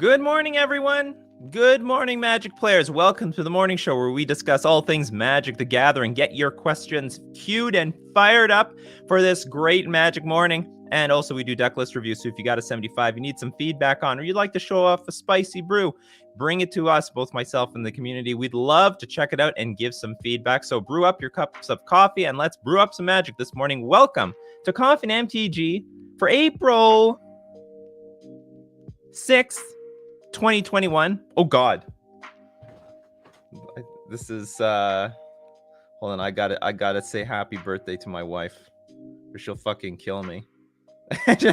Good morning, everyone. Good morning, Magic players. Welcome to the morning show where we discuss all things Magic the Gathering. Get your questions queued and fired up for this great Magic morning. And also, we do Decklist reviews, so if you got a 75 you need some feedback on, or you'd like to show off a spicy brew, bring it to us, both myself and the community. We'd love to check it out and give some feedback. So brew up your cups of coffee and let's brew up some Magic this morning. Welcome to Coffee and MTG for April 6th. 2021. Oh God. This is hold on, I gotta say happy birthday to my wife, or she'll fucking kill me. Let's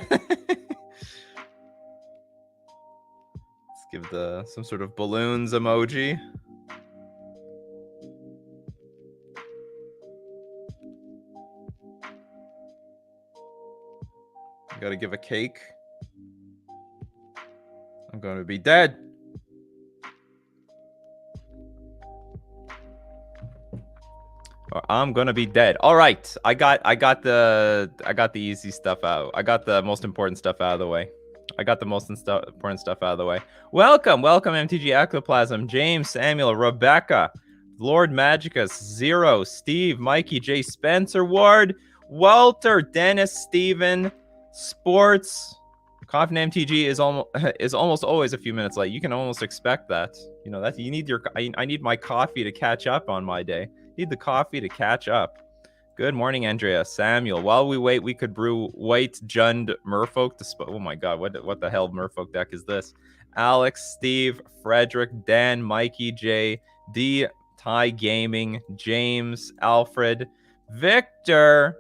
give some sort of balloons emoji. Gotta give a cake. I'm going to be dead. I'm gonna be dead. All right, I got the easy stuff out. I got the most important stuff out of the way. Welcome, MTG Ectoplasm, James, Samuel, Rebecca, Lord Magicus, Zero, Steve, Mikey, J, Spencer, Ward, Walter, Dennis, Steven, Sports. Coffee and MTG is almost always a few minutes late. You can almost expect that. You know that you need I need my coffee to catch up on my day. Need the coffee to catch up. Good morning, Andrea, Samuel. While we wait, we could brew White Jund Merfolk. Oh my God, what the hell Merfolk deck is this? Alex, Steve, Frederick, Dan, Mikey, J, D, Ty Gaming, James, Alfred, Victor.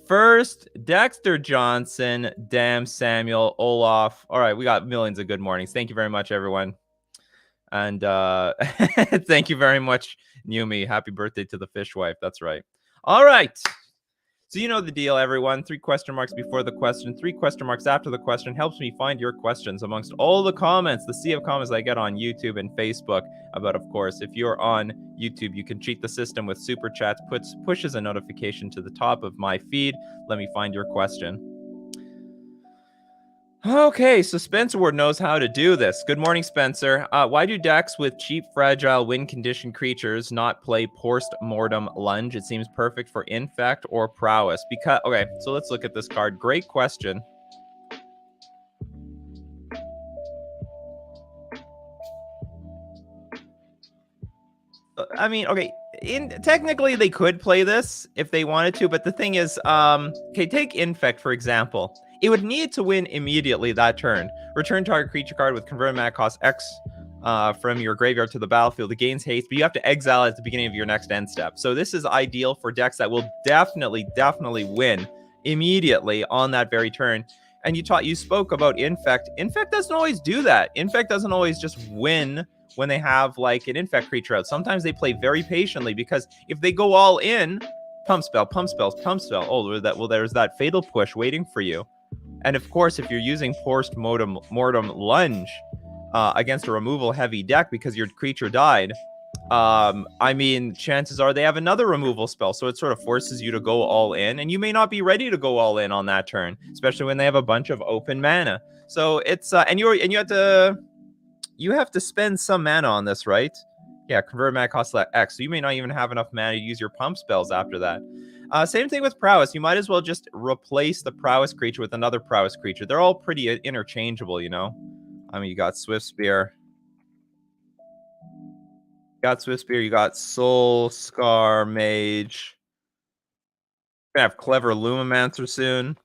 First, Dexter Johnson, Damn, Samuel, Olaf. All right, we got millions of good mornings. Thank you very much, everyone. And thank you very much, Numi. Happy birthday to the fish wife. That's right. All right. So you know the deal, everyone. 3 question marks before the question, 3 question marks after the question helps me find your questions amongst all the comments, the sea of comments I get on YouTube and Facebook. But of course, if you're on YouTube, you can cheat the system with super chats, pushes a notification to the top of my feed. Let me find your question. Okay, so Spencer Ward knows how to do this. Good morning, Spencer. Why do decks with cheap, fragile, win-condition creatures not play Post-Mortem Lunge? It seems perfect for Infect or Prowess. Okay, so let's look at this card. Great question. I mean, okay, technically they could play this if they wanted to, but the thing is, okay, take Infect, for example. It would need to win immediately that turn. Return target creature card with converted mana cost X from your graveyard to the battlefield. It gains haste, but you have to exile it at the beginning of your next end step. So this is ideal for decks that will definitely win immediately on that very turn. And you spoke about Infect. Infect doesn't always do that. Infect doesn't always just win when they have like an Infect creature out. Sometimes they play very patiently, because if they go all in, pump spell. Oh, there's that fatal push waiting for you. And of course, if you're using Post-Mortem Lunge against a removal-heavy deck because your creature died, I mean, chances are they have another removal spell, so it sort of forces you to go all in, and you may not be ready to go all in on that turn, especially when they have a bunch of open mana. So it's you have to spend some mana on this, right? Yeah, convert mana cost X, so you may not even have enough mana to use your pump spells after that. Same thing with Prowess. You might as well just replace the Prowess creature with another Prowess creature. They're all pretty interchangeable, you know? I mean, you got Swift Spear. You got Soul Scar Mage. You're gonna have Clever Lumimancer soon.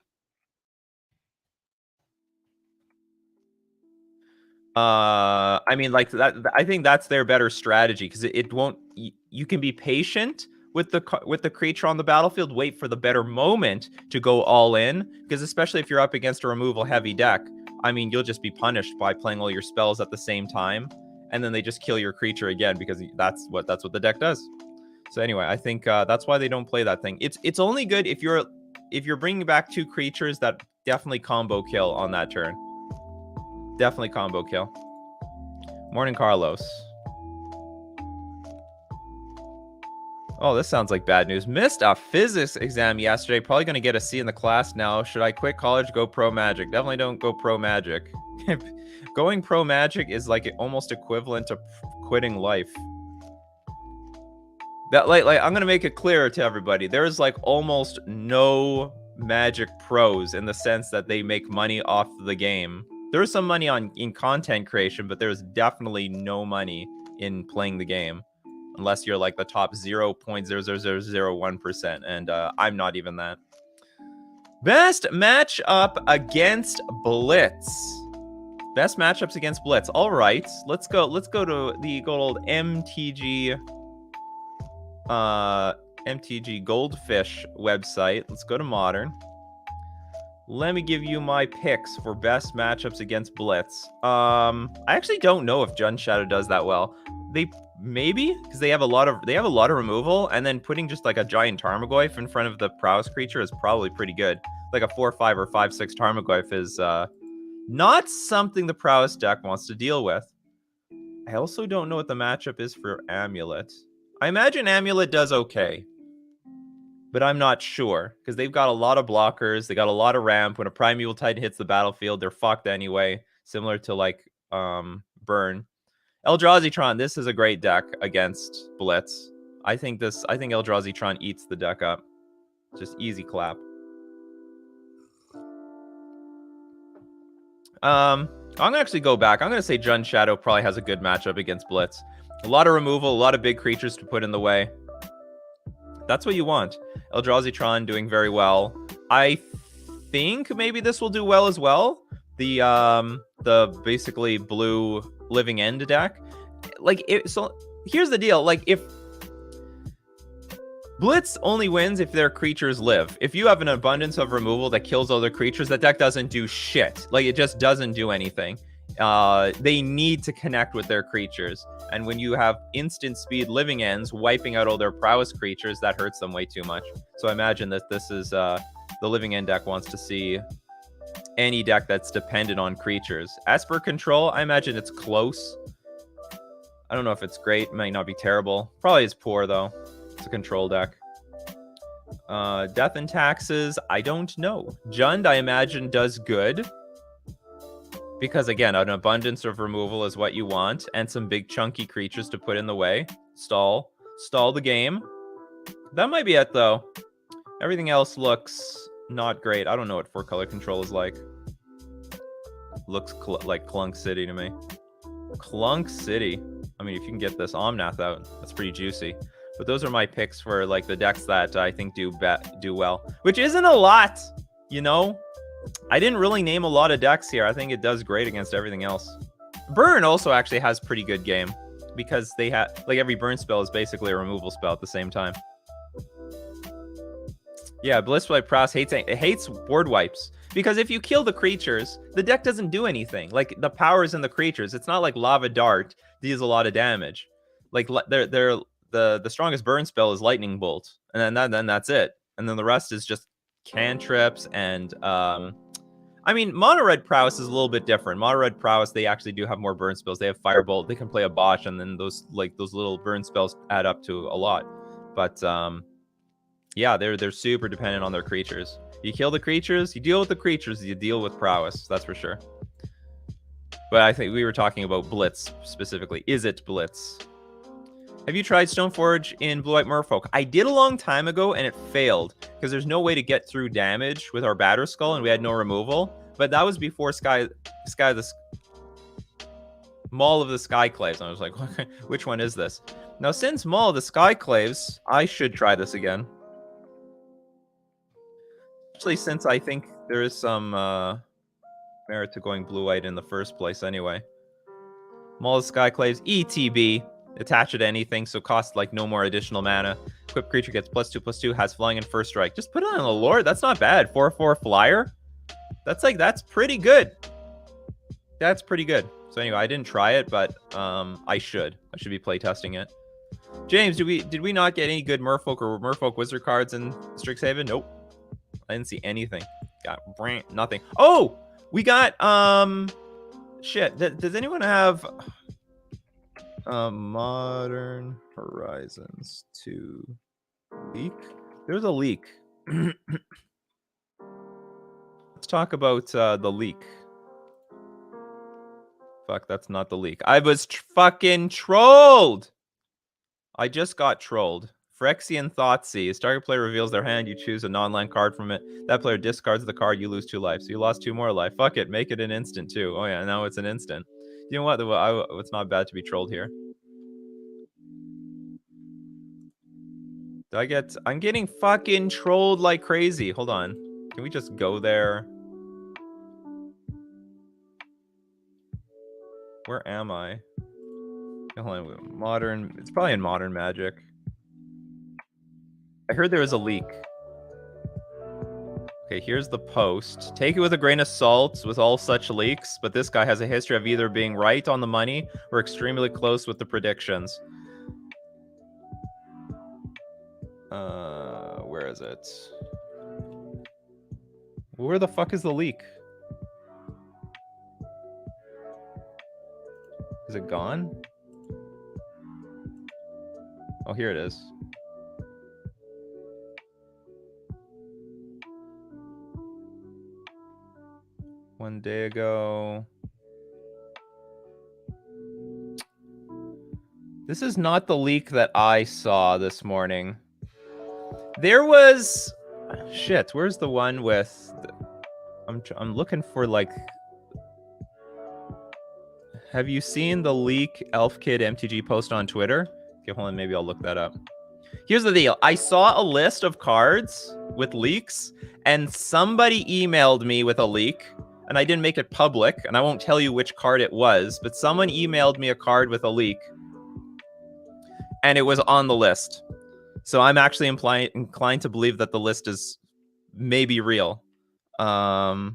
I mean, like that. I think that's their better strategy, because it won't. You can be patient with the creature on the battlefield. Wait for the better moment to go all in, because especially if you're up against a removal heavy deck, I mean, you'll just be punished by playing all your spells at the same time, and then they just kill your creature again, because that's what the deck does. So anyway, I think that's why they don't play that thing. It's only good if you're bringing back 2 creatures that definitely combo kill on that turn. Definitely combo kill. Morning, Carlos. Oh, this sounds like bad news. Missed a physics exam yesterday. Probably going to get a C in the class now. Should I quit college, go pro magic? Definitely don't go pro magic. Going pro magic is like almost equivalent to quitting life. That like I'm going to make it clearer to everybody. There's like almost no magic pros in the sense that they make money off the game. There's some money in content creation, but there's definitely no money in playing the game. Unless you're like the top 0.00001%, and I'm not even that. Best matchup against Blitz. Best matchups against Blitz. All right, let's go to the good old MTG MTG Goldfish website. Let's go to Modern. Let me give you my picks for best matchups against Blitz. I actually don't know if Jund Shadow does that well. Maybe because they have a lot of removal, and then putting just like a giant Tarmogoyf in front of the prowess creature is probably pretty good. Like a 4/5 or 5/6 Tarmogoyf is not something the prowess deck wants to deal with. I also don't know what the matchup is for Amulet. I imagine Amulet does okay, but I'm not sure because they've got a lot of blockers. They got a lot of ramp. When a Primeval Titan hits the battlefield, they're fucked anyway. Similar to like Burn. Eldrazi-Tron, this is a great deck against Blitz. I think Eldrazi-Tron eats the deck up. Just easy clap. I'm gonna actually go back. I'm gonna say Jund Shadow probably has a good matchup against Blitz. A lot of removal, a lot of big creatures to put in the way. That's what you want. Eldrazi-Tron doing very well. I think maybe this will do well as well. The basically blue Living End deck. So here's the deal. Like, if Blitz only wins if their creatures live. If you have an abundance of removal that kills other creatures, that deck doesn't do shit. Like, it just doesn't do anything. They need to connect with their creatures. And when you have instant speed Living Ends wiping out all their prowess creatures, that hurts them way too much. So I imagine that this is the Living End deck wants to see any deck that's dependent on creatures. As for control, I imagine it's close. I don't know if it's great. It might not be terrible. Probably is poor, though. It's a control deck. Death and Taxes, I don't know. Jund, I imagine, does good. Because, again, an abundance of removal is what you want. And some big chunky creatures to put in the way. Stall the game. That might be it, though. Everything else looks not great. I don't know what 4-color control is like. Looks like Clunk City to me. Clunk City. I mean, if you can get this Omnath out, that's pretty juicy. But those are my picks for like the decks that I think do well, which isn't a lot, you know. I didn't really name a lot of decks here. I think it does great against everything else. Burn also actually has pretty good game because they have like every burn spell is basically a removal spell at the same time. Yeah, Blisswipe Prowess hates board wipes because if you kill the creatures, the deck doesn't do anything. Like the power is in the creatures. It's not like Lava Dart deals a lot of damage. Like the strongest burn spell is Lightning Bolt, and then that's it. And then the rest is just cantrips and I mean, Mono Red Prowess is a little bit different. Mono Red Prowess, they actually do have more burn spells. They have Firebolt. They can play a Botch, and then those little burn spells add up to a lot. But yeah, they're super dependent on their creatures. You kill the creatures, you deal with the creatures, you deal with prowess. That's for sure. But I think we were talking about Blitz specifically. Is it Blitz? Have you tried Stoneforge in Blue-White Merfolk? I did a long time ago, and it failed because there's no way to get through damage with our Batterskull, and we had no removal. But that was before Maul of the Skyclaves. And I was like, which one is this? Now, since Maul of the Skyclaves, I should try this again. Especially since I think there is some merit to going blue-white in the first place anyway. Maul of the Skyclaves, ETB. Attach it to anything, so cost like no more additional mana. Equipped creature gets +2/+2, has flying and first strike. Just put it on the Lord. That's not bad. 4/4 flyer. That's pretty good. That's pretty good. So anyway, I didn't try it, but I should be playtesting it. James, did we not get any good Merfolk or Merfolk Wizard cards in Strixhaven? Nope. I didn't see anything. Got nothing. Oh, we got shit. Does anyone have Modern Horizons 2? Leak? There's a leak. Let's talk about the leak. Fuck, that's not the leak. I was fucking trolled! I just got trolled. Phyrexian Thoughtseize. As target player reveals their hand, you choose a non-land card from it. That player discards the card, you lose 2 life. So you lost 2 more life. Fuck it, make it an instant too. Oh yeah, now it's an instant. You know what? It's not bad to be trolled here. I'm getting fucking trolled like crazy. Hold on. Can we just go there? Where am I? Hold on. Modern. It's probably in Modern Magic. I heard there was a leak. Okay, here's the post. Take it with a grain of salt with all such leaks, but this guy has a history of either being right on the money or extremely close with the predictions. Where is it? Where the fuck is the leak? Is it gone? Oh, here it is. One day ago. This is not the leak that I saw this morning. There was... Shit, where's the one with... I'm looking for, like... Have you seen the leak Elf Kid MTG post on Twitter? Okay, hold on, maybe I'll look that up. Here's the deal. I saw a list of cards with leaks, and somebody emailed me with a leak, and I didn't make it public, and I won't tell you which card it was, but someone emailed me a card with a leak, and it was on the list. So I'm actually inclined to believe that the list is maybe real. Oh,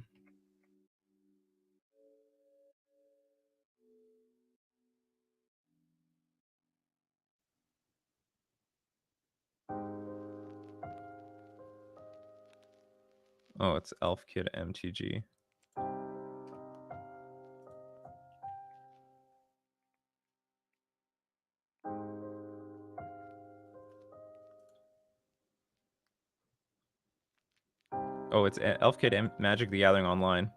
it's Elf Kid MTG. Oh, it's Elf Kid Magic the Gathering Online.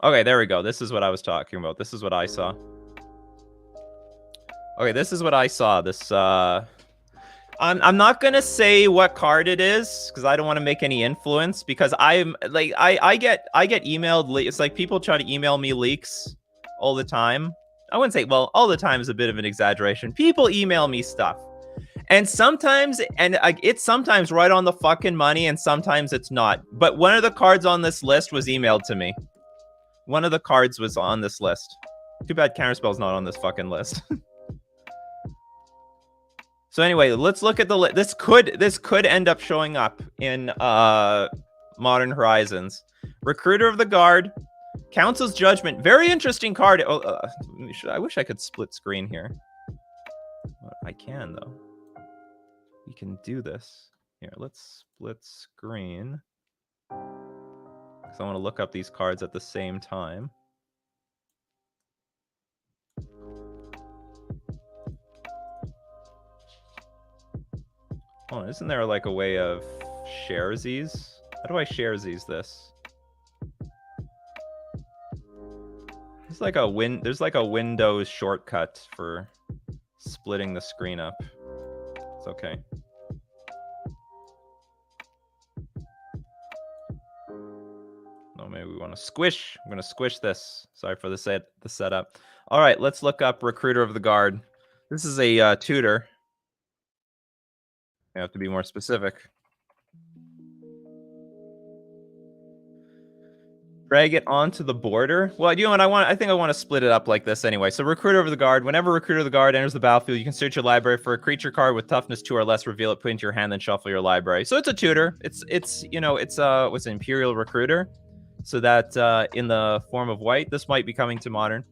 Okay, there we go. This is what I was talking about. This is what I saw. Okay, this is what I saw. This, I'm not gonna say what card it is because I don't want to make any influence because I'm like I get emailed. It's like people try to email me leaks all the time. I wouldn't say, well, all the time is a bit of an exaggeration. People email me stuff. And sometimes, it's sometimes right on the fucking money, and sometimes it's not. But one of the cards on this list was emailed to me. One of the cards was on this list. Too bad Counterspell's not on this fucking list. So anyway, let's look at the list. This could end up showing up in Modern Horizons. Recruiter of the Guard, Council's Judgment. Very interesting card. I wish I could split screen here. I can though. We can do this. Here, let's split screen. Because I want to look up these cards at the same time. Oh, isn't there like a way of sharesies? How do I sharesies this? There's like a Windows shortcut for splitting the screen up. It's okay. No, maybe we want to squish. I'm going to squish this. Sorry for the setup. All right, let's look up Recruiter of the Guard. This is a tutor. I have to be more specific. Drag it onto the border. Well, you know what? I think I want to split it up like this anyway. So Recruiter of the Guard. Whenever Recruiter of the Guard enters the battlefield, you can search your library for a creature card with toughness 2 or less. Reveal it, put it into your hand, then shuffle your library. So it's a tutor. It's what's an Imperial Recruiter. So that in the form of white, this might be coming to Modern.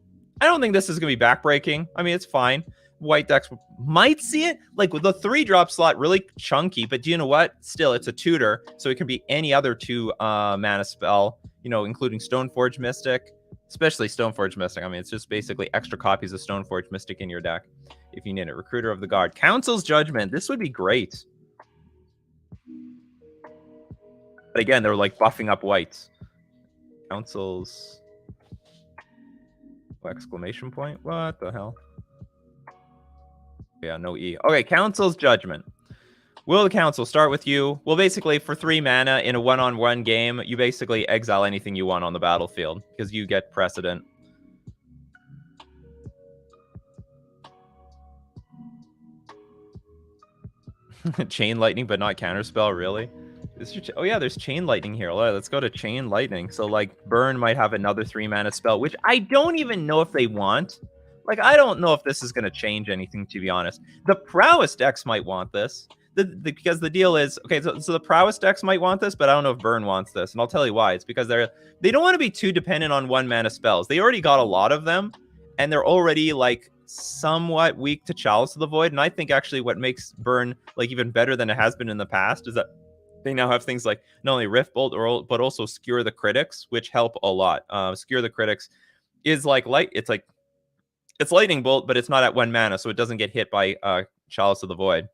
I don't think this is going to be backbreaking. I mean, it's fine. White decks might see it. Like with the 3-drop slot, really chunky. But do you know what? Still, it's a tutor. So it can be any other 2 mana spell, including Stoneforge Mystic, especially Stoneforge Mystic. I mean, it's just basically extra copies of Stoneforge Mystic in your deck if you need it. Recruiter of the Guard. Council's Judgment. This would be great. But again, they're like buffing up whites. Councils. Exclamation point. What the hell? Yeah, no E. Okay, Council's Judgment. Will the Council start with you? Well, basically, for 3 mana in a one-on-one game, you basically exile anything you want on the battlefield because you get precedent. Chain Lightning, but not Counterspell, really? Oh, yeah, there's Chain Lightning here. Let's go to Chain Lightning. So, like, Burn might have another 3-mana spell, which I don't even know if they want. Like, I don't know if this is going to change anything, to be honest. The Prowess decks might want this. Because the deal is, okay, so the Prowess decks might want this, but I don't know if Burn wants this. And I'll tell you why. It's because they don't want to be too dependent on 1-mana spells. They already got a lot of them, and they're already, like, somewhat weak to Chalice of the Void. And I think actually what makes Burn, like, even better than it has been in the past is that they now have things like not only Rift Bolt, but also Skewer the Critics, which help a lot. Skewer the Critics is like it's Lightning Bolt, but it's not at 1 mana, so it doesn't get hit by Chalice of the Void.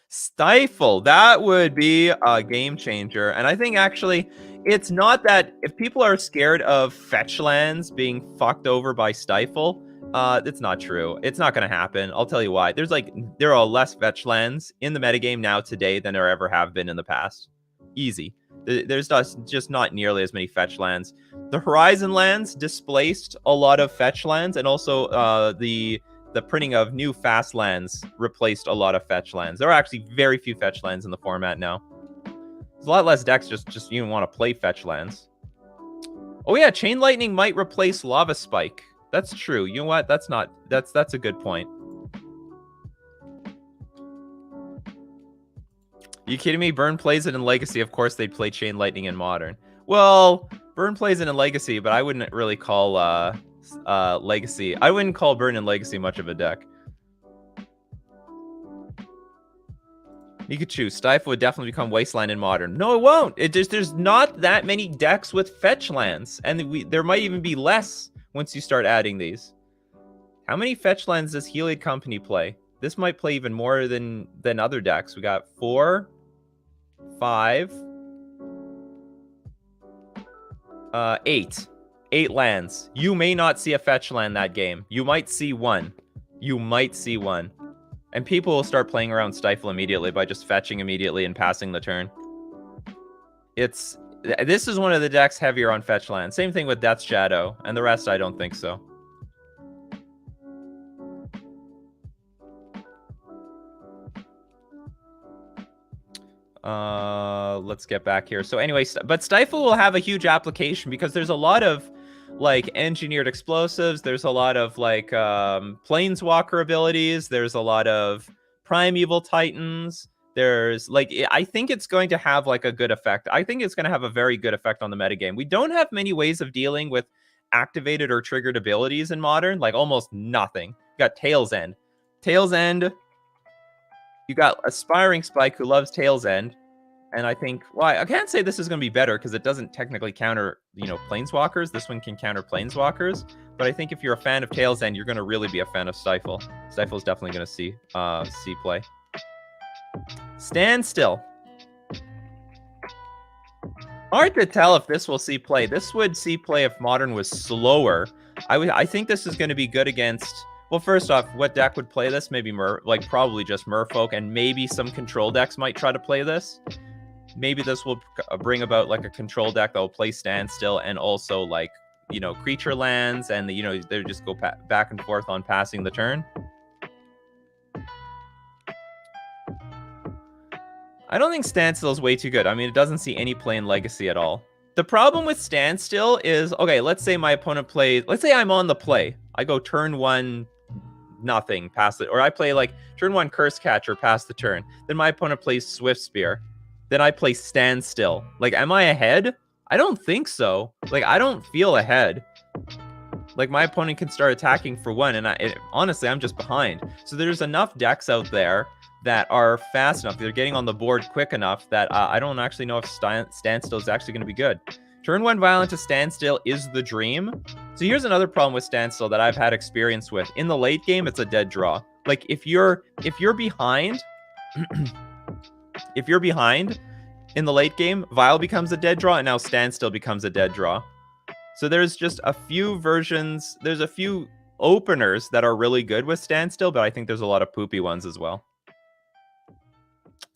Stifle, that would be a game changer. And I think actually it's not that if people are scared of fetch lands being fucked over by Stifle, it's not true. It's not going to happen. I'll tell you why. There are less fetch lands in the metagame now today than there ever have been in the past. Easy. There's just not nearly as many fetch lands. The Horizon lands displaced a lot of fetch lands, and also the printing of new fast lands replaced a lot of fetch lands. There are actually very few fetch lands in the format now. There's a lot less decks just even want to play fetch lands. Oh yeah, Chain Lightning might replace Lava Spike. That's true. You know what? That's a good point. You kidding me? Burn plays it in Legacy. Of course they'd play Chain Lightning in Modern. Well, Burn plays it in Legacy, but I wouldn't really call Legacy. I wouldn't call Burn and Legacy much of a deck. Nikachu, Stifle would definitely become Wasteland in Modern. No, it won't. There's not that many decks with fetch lands, and there might even be less once you start adding these. How many fetch lands does Heliod Company play? This might play even more than other decks. We got 4, 5, 8. 8 lands. You may not see a fetch land that game. You might see one. You might see one. And people will start playing around Stifle immediately by just fetching immediately and passing the turn. This is one of the decks heavier on fetch land. Same thing with Death's Shadow, and the rest I don't think so. Let's get back here. So anyway, but Stifle will have a huge application because there's a lot of like engineered explosives. There's a lot of like planeswalker abilities. There's a lot of Primeval Titans. There's like, I think it's going to have like a good effect. I think it's going to have a very good effect on the metagame. We don't have many ways of dealing with activated or triggered abilities in Modern, like almost nothing. You got Tail's End. Tail's End. You got Aspiring Spike who loves Tail's End. And I think, well, I can't say this is going to be better because it doesn't technically counter, Planeswalkers. This one can counter Planeswalkers. But I think if you're a fan of Tail's End, you're going to really be a fan of Stifle. Stifle is definitely going to see play. Standstill. Hard to tell if this will see play. This would see play if Modern was slower. I think this is going to be good against... Well, first off, what deck would play this? Maybe probably just Merfolk, and maybe some control decks might try to play this. Maybe this will bring about like a control deck that will play Standstill and also like, creature lands, and they just go back and forth on passing the turn. I don't think Standstill is way too good. I mean, it doesn't see any play in Legacy at all. The problem with Standstill is, okay, let's say my opponent plays, let's say I'm on the play. I go turn 1, nothing, pass it. Or I play like turn 1 Curse Catcher, pass the turn. Then my opponent plays Swift Spear. Then I play Standstill. Like, am I ahead? I don't think so. Like, I don't feel ahead. Like, my opponent can start attacking for 1, and honestly, I'm just behind. So there's enough decks out there that are fast enough, they're getting on the board quick enough that I don't actually know if Standstill is actually going to be good. Turn 1 Violent to Standstill is the dream. So here's another problem with Standstill that I've had experience with. In the late game, it's a dead draw. Like, if you're behind, in the late game, Vile becomes a dead draw, and now Standstill becomes a dead draw. So there's just a few versions. There's a few openers that are really good with Standstill, but I think there's a lot of poopy ones as well.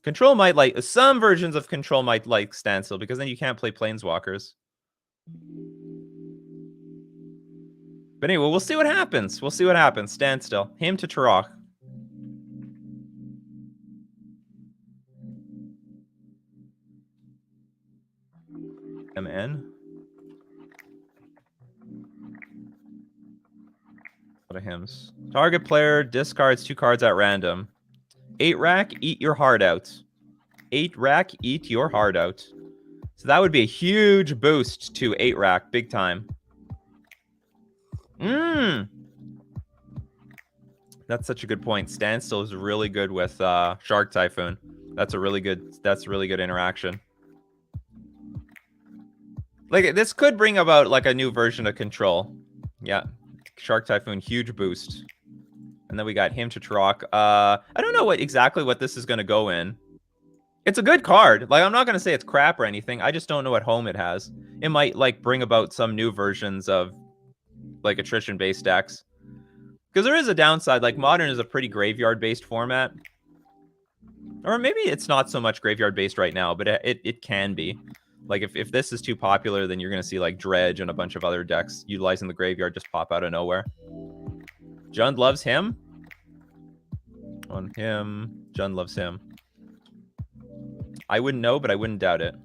Control might like... Some versions of Control might like Standstill, because then you can't play Planeswalkers. But anyway, we'll see what happens. We'll see what happens. Standstill. Him to Turok. MN. A lot of hymns. Target player discards 2 cards at random. 8 rack, eat your heart out. 8 rack, eat your heart out. So that would be a huge boost to 8 rack, big time. That's such a good point. Standstill is really good with Shark Typhoon. That's a really good interaction. Like, this could bring about like a new version of Control. Yeah. Shark Typhoon, huge boost. And then we got him to Turok. I don't know exactly what this is going to go in. It's a good card. Like, I'm not going to say it's crap or anything. I just don't know what home it has. It might like bring about some new versions of like attrition-based decks. Because there is a downside. Like, Modern is a pretty graveyard-based format. Or maybe it's not so much graveyard-based right now, but it can be. Like, if this is too popular, then you're going to see, like, Dredge and a bunch of other decks utilizing the graveyard just pop out of nowhere. Jund loves him. On him. Jund loves him. I wouldn't know, but I wouldn't doubt it.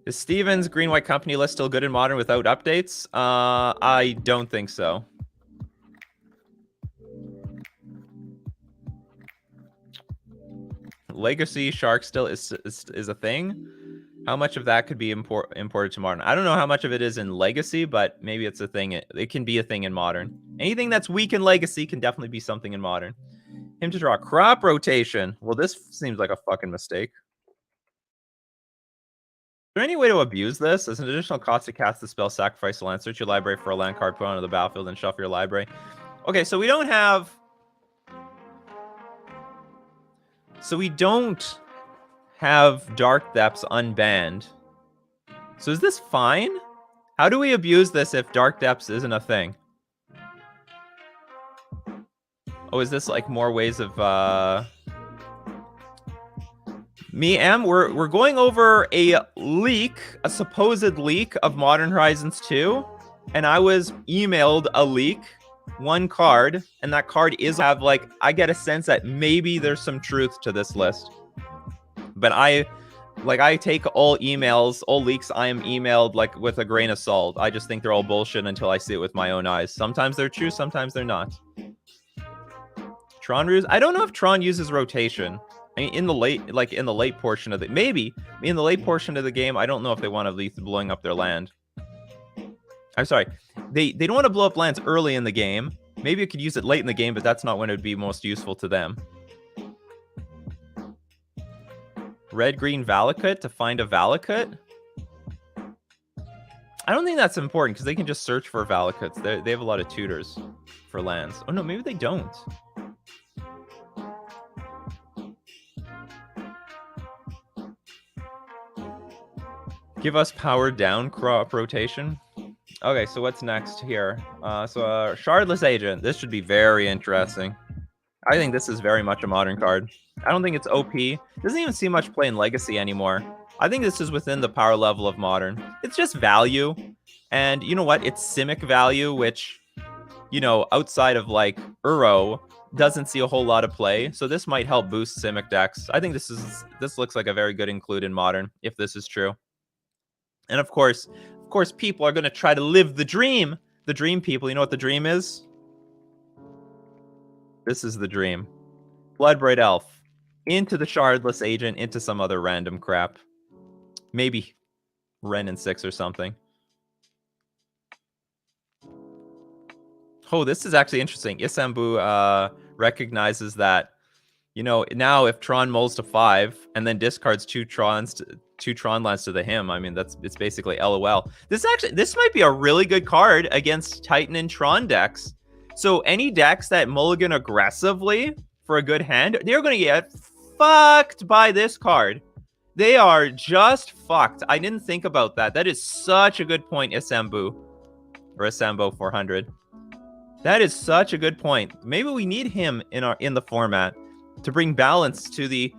Is Steven's Green-White Company list still good in Modern without updates? I don't think so. Legacy Shark still is a thing. How much of that could be imported to Modern? I don't know how much of it is in Legacy, but maybe it's a thing. It can be a thing in Modern. Anything that's weak in Legacy can definitely be something in Modern. Him to draw crop rotation. Well, this seems like a fucking mistake. Is there any way to abuse this? As an additional cost to cast the spell, sacrifice a land, search your library for a land card, put onto the battlefield, and shuffle your library. Okay, so we don't have... Dark Depths unbanned. So is this fine? How do we abuse this if Dark Depths isn't a thing? Oh, is this like more ways of we're going over a leak, a supposed leak of Modern Horizons 2, and I was emailed a leak, one card, and that card is I get a sense that maybe there's some truth to this list. But I take all emails, all leaks I am emailed with a grain of salt. I just think they're all bullshit until I see it with my own eyes. Sometimes they're true, sometimes they're not. Tron Ruse. I don't know if Tron uses rotation. I mean, in the late portion of the in the late portion of the game, I don't know if they want to leave blowing up their land. I'm sorry, they don't want to blow up lands early in the game. Maybe it could use it late in the game, but that's not when it would be most useful to them. Red-green Valakut to find a Valakut? I don't think that's important because they can just search for Valakuts. They have a lot of tutors for lands. Oh no, maybe they don't. Give us powered down crop rotation. Okay, so what's next here? Shardless Agent. This should be very interesting. I think this is very much a Modern card. I don't think it's OP. Doesn't even see much play in Legacy anymore. I think this is within the power level of Modern. It's just value. And you know what? It's Simic value, which, you know, outside of like Uro, doesn't see a whole lot of play. So this might help boost Simic decks. I think this looks like a very good include in Modern, if this is true. And of course, people are going to try to live the dream. The dream people. You know what the dream is? This is the dream. Bloodbraid Elf. Into the Shardless Agent, into some other random crap. Maybe Ren and 6 or something. Oh, this is actually interesting. Isambu recognizes that, you know, now if Tron mulls to 5 and then discards two Tron lands to the him, I mean, it's basically LOL. This might be a really good card against Titan and Tron decks. So any decks that mulligan aggressively for a good hand, they're going to get fucked by this card. They are just fucked. I didn't think about that. That is such a good point, Isambu. Or Isambo 400. That is such a good point. Maybe we need him in the format to bring balance to the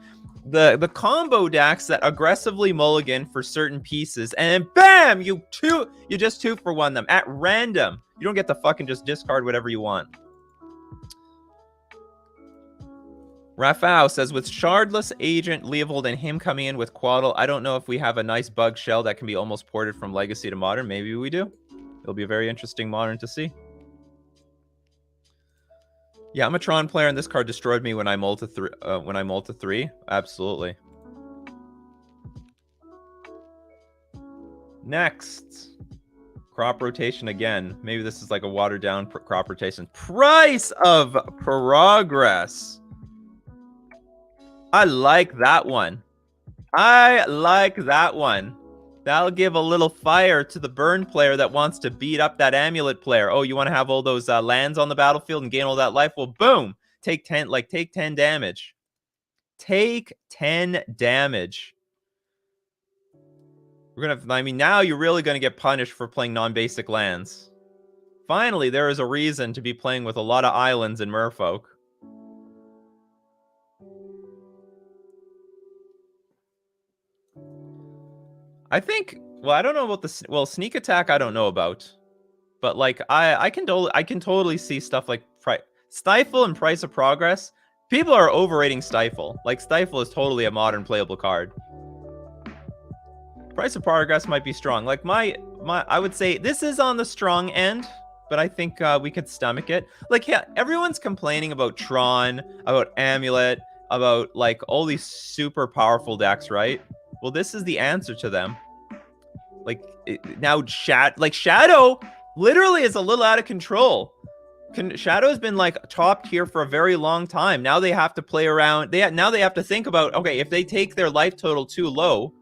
combo decks that aggressively mulligan for certain pieces, and then bam, you just 2-for-1 them at random. You don't get to fucking just discard whatever you want. Rafał says, with Shardless Agent, Leovold, and him coming in with Quaddle, I don't know if we have a nice bug shell that can be almost ported from Legacy to Modern. Maybe we do. It'll be a very interesting Modern to see. Yeah, I'm a Tron player, and this card destroyed me when I multi 3. Absolutely. Next. Crop rotation again. Maybe this is like a watered down crop rotation. Price of Progress. I like that one. I like that one. That'll give a little fire to the burn player that wants to beat up that amulet player. Oh, you want to have all those lands on the battlefield and gain all that life? Well, boom. Take 10 damage. Take 10 damage. I mean, now you're really going to get punished for playing non-basic lands. Finally, there is a reason to be playing with a lot of islands in Merfolk. I think, well, I don't know about the, well, sneak attack I don't know about. But like I can totally see stuff like Stifle and Price of Progress. People are overrating Stifle. Like Stifle is totally a modern playable card. Price of Progress might be strong. Like I would say this is on the strong end, but I think we could stomach it. Like, yeah, everyone's complaining about Tron, about Amulet, about like all these super powerful decks, right? Well, this is the answer to them. Like now, Shadow literally is a little out of control. Shadow has been like top tier for a very long time. Now they have to play around. Now they have to think about, okay, if they take their life total too low,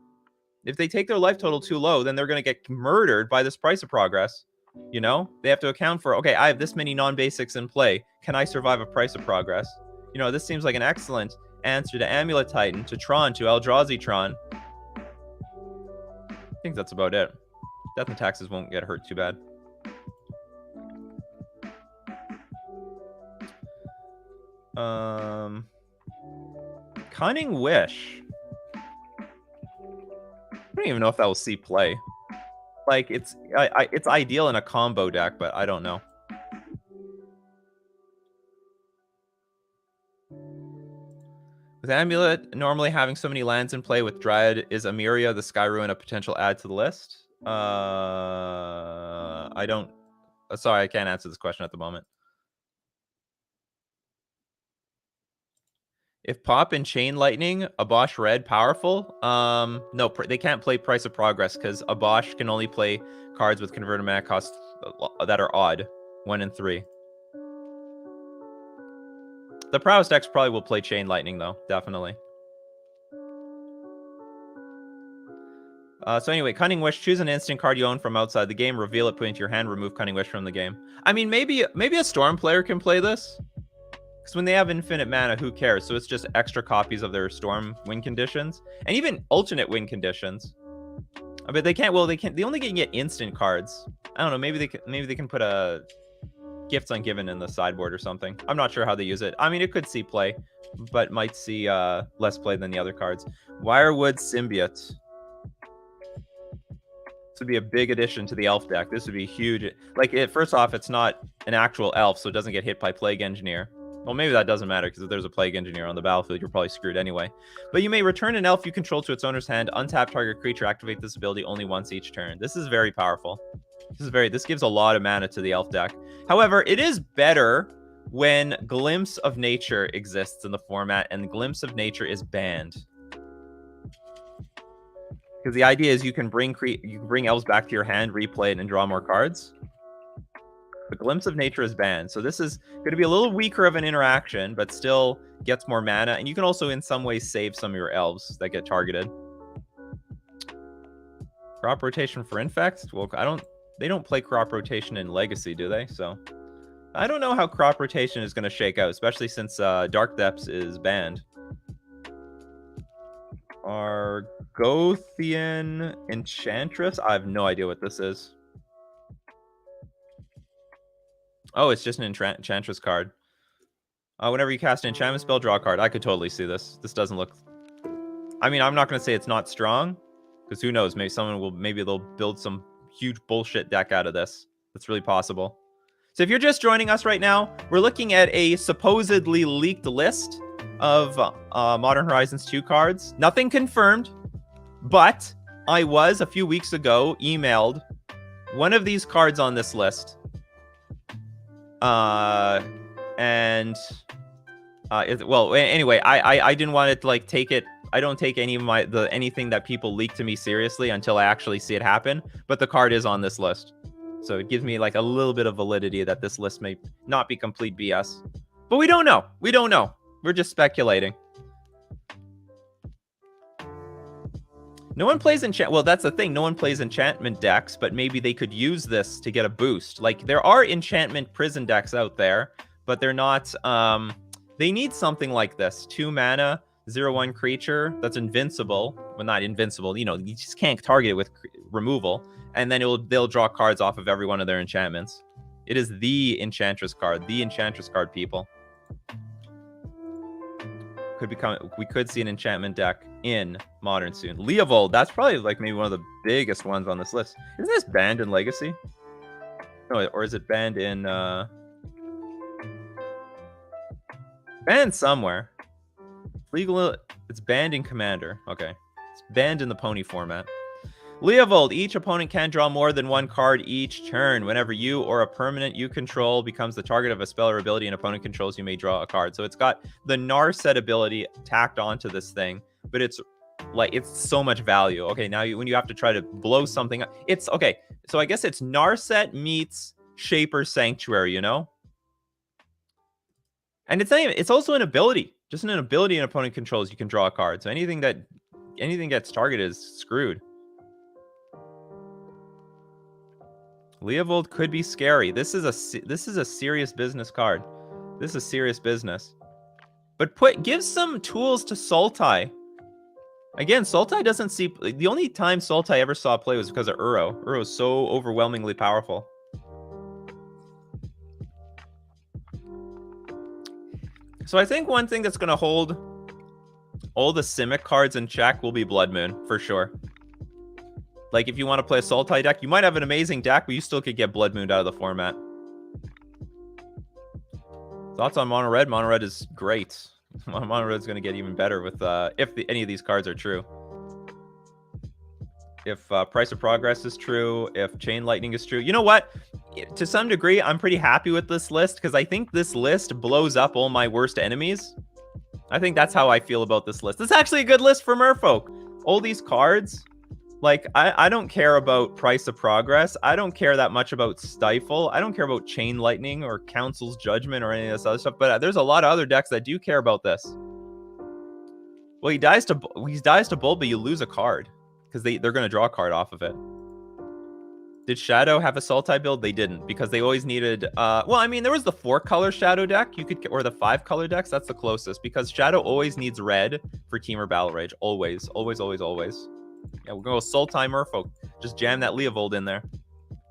then they're going to get murdered by this Price of Progress. You know, they have to account for, okay, I have this many non-basics in play. Can I survive a Price of Progress? You know, this seems like an excellent answer to Amulet Titan, to Tron, to Eldrazi Tron. I think that's about it. Death and Taxes won't get hurt too bad. Cunning Wish. I don't even know if that will see play. Like, it's ideal in a combo deck, but I don't know. With Amulet normally having so many lands in play, with Dryad, is Amiria the Sky Ruin a potential add to the list? I don't... Sorry, I can't answer this question at the moment. If Pop and Chain Lightning, Abosh Red powerful? No, they can't play Price of Progress because Abosh can only play cards with converted mana costs that are odd, 1 and 3. The Prowess decks probably will play Chain Lightning though, definitely. So anyway, Cunning Wish, choose an instant card you own from outside the game, reveal it, put it into your hand, remove Cunning Wish from the game. I mean, maybe a Storm player can play this. Because when they have infinite mana, who cares? So it's just extra copies of their Storm win conditions. And even alternate win conditions. But they can't, well, they only can get instant cards. I don't know, maybe they can put a Gifts Ungiven in the sideboard or something. I'm not sure how they use it. I mean, it could see play, but might see less play than the other cards. Wirewood Symbiote. This would be a big addition to the elf deck. This would be huge. Like, first off, it's not an actual elf, so it doesn't get hit by Plague Engineer. Well, maybe that doesn't matter, because if there's a Plague Engineer on the battlefield, you're probably screwed anyway. But you may return an elf you control to its owner's hand, untap target creature, activate this ability only once each turn. This is very powerful. This gives a lot of mana to the elf deck. However, it is better when Glimpse of Nature exists in the format, and Glimpse of Nature is banned. Because the idea is you can bring elves back to your hand, replay it, and draw more cards. The Glimpse of Nature is banned, so this is going to be a little weaker of an interaction, but still gets more mana, and you can also in some ways save some of your elves that get targeted. Crop rotation for Infect? Well, they don't play crop rotation in Legacy, do they? So I don't know how crop rotation is going to shake out, especially since Dark Depths is banned. Argothian Enchantress. I have no idea what this is. Oh, it's just an Enchantress card. Whenever you cast an enchantment spell, draw a card. I could totally see this. This doesn't look... I mean, I'm not going to say it's not strong, because who knows? Maybe they'll build some huge bullshit deck out of this. That's really possible. So if you're just joining us right now, we're looking at a supposedly leaked list of Modern Horizons 2 cards. Nothing confirmed, but I was, a few weeks ago, emailed one of these cards on this list. Well, anyway, I didn't want to, like, take it. I don't take any of anything that people leak to me seriously until I actually see it happen. But the card is on this list. So it gives me like a little bit of validity that this list may not be complete BS. But we don't know. We don't know. We're just speculating. No one plays enchant. Well, that's the thing. No one plays enchantment decks, but maybe they could use this to get a boost. Like, there are enchantment prison decks out there, but they're not... they need something like this. 2 mana, 0/1 creature that's invincible. Well, not invincible. You know, you just can't target it with removal. And then they'll draw cards off of every one of their enchantments. It is the Enchantress card. The Enchantress card, people. We could see an enchantment deck in Modern soon. Leovold, that's probably like maybe one of the biggest ones on this list. Isn't this banned in Legacy? No, or is it banned in banned somewhere? Legal, it's banned in Commander. Okay. It's banned in the Pony format. Leovold, each opponent can draw more than 1 card each turn. Whenever you or a permanent you control becomes the target of a spell or ability an opponent controls, you may draw a card. So it's got the Narset ability tacked onto this thing, but it's so much value. Okay, now when you have to try to blow something up, it's okay. So I guess it's Narset meets Shaper Sanctuary, you know? And it's also an ability. Just an ability an opponent controls, you can draw a card. So anything gets targeted is screwed. Leovold could be scary. This is a serious business card. This is serious business. But give some tools to Sultai. Again, Sultai doesn't see... The only time Sultai ever saw play was because of Uro. Uro is so overwhelmingly powerful. So I think one thing that's going to hold all the Simic cards in check will be Blood Moon, for sure. Like, if you want to play a Sultai deck, you might have an amazing deck, but you still could get Blood Moon out of the format. Thoughts on Mono Red? Mono Red is great. Mono Red is going to get even better with if any of these cards are true. If Price of Progress is true, if Chain Lightning is true. You know what? To some degree, I'm pretty happy with this list, because I think this list blows up all my worst enemies. I think that's how I feel about this list. It's actually a good list for Merfolk. All these cards... Like, I don't care about Price of Progress. I don't care that much about Stifle. I don't care about Chain Lightning or Council's Judgment or any of this other stuff. But there's a lot of other decks that do care about this. Well, he dies to Bull, but you lose a card. Because they're going to draw a card off of it. Did Shadow have a Sultai build? They didn't. Because they always needed... well, I mean, there was the 4-color Shadow deck. Or the 5-color decks. That's the closest. Because Shadow always needs red for Temur Battle Rage. Always. Always, always, always. Yeah, we're going to go Sultai Merfolk. Just jam that Leovold in there.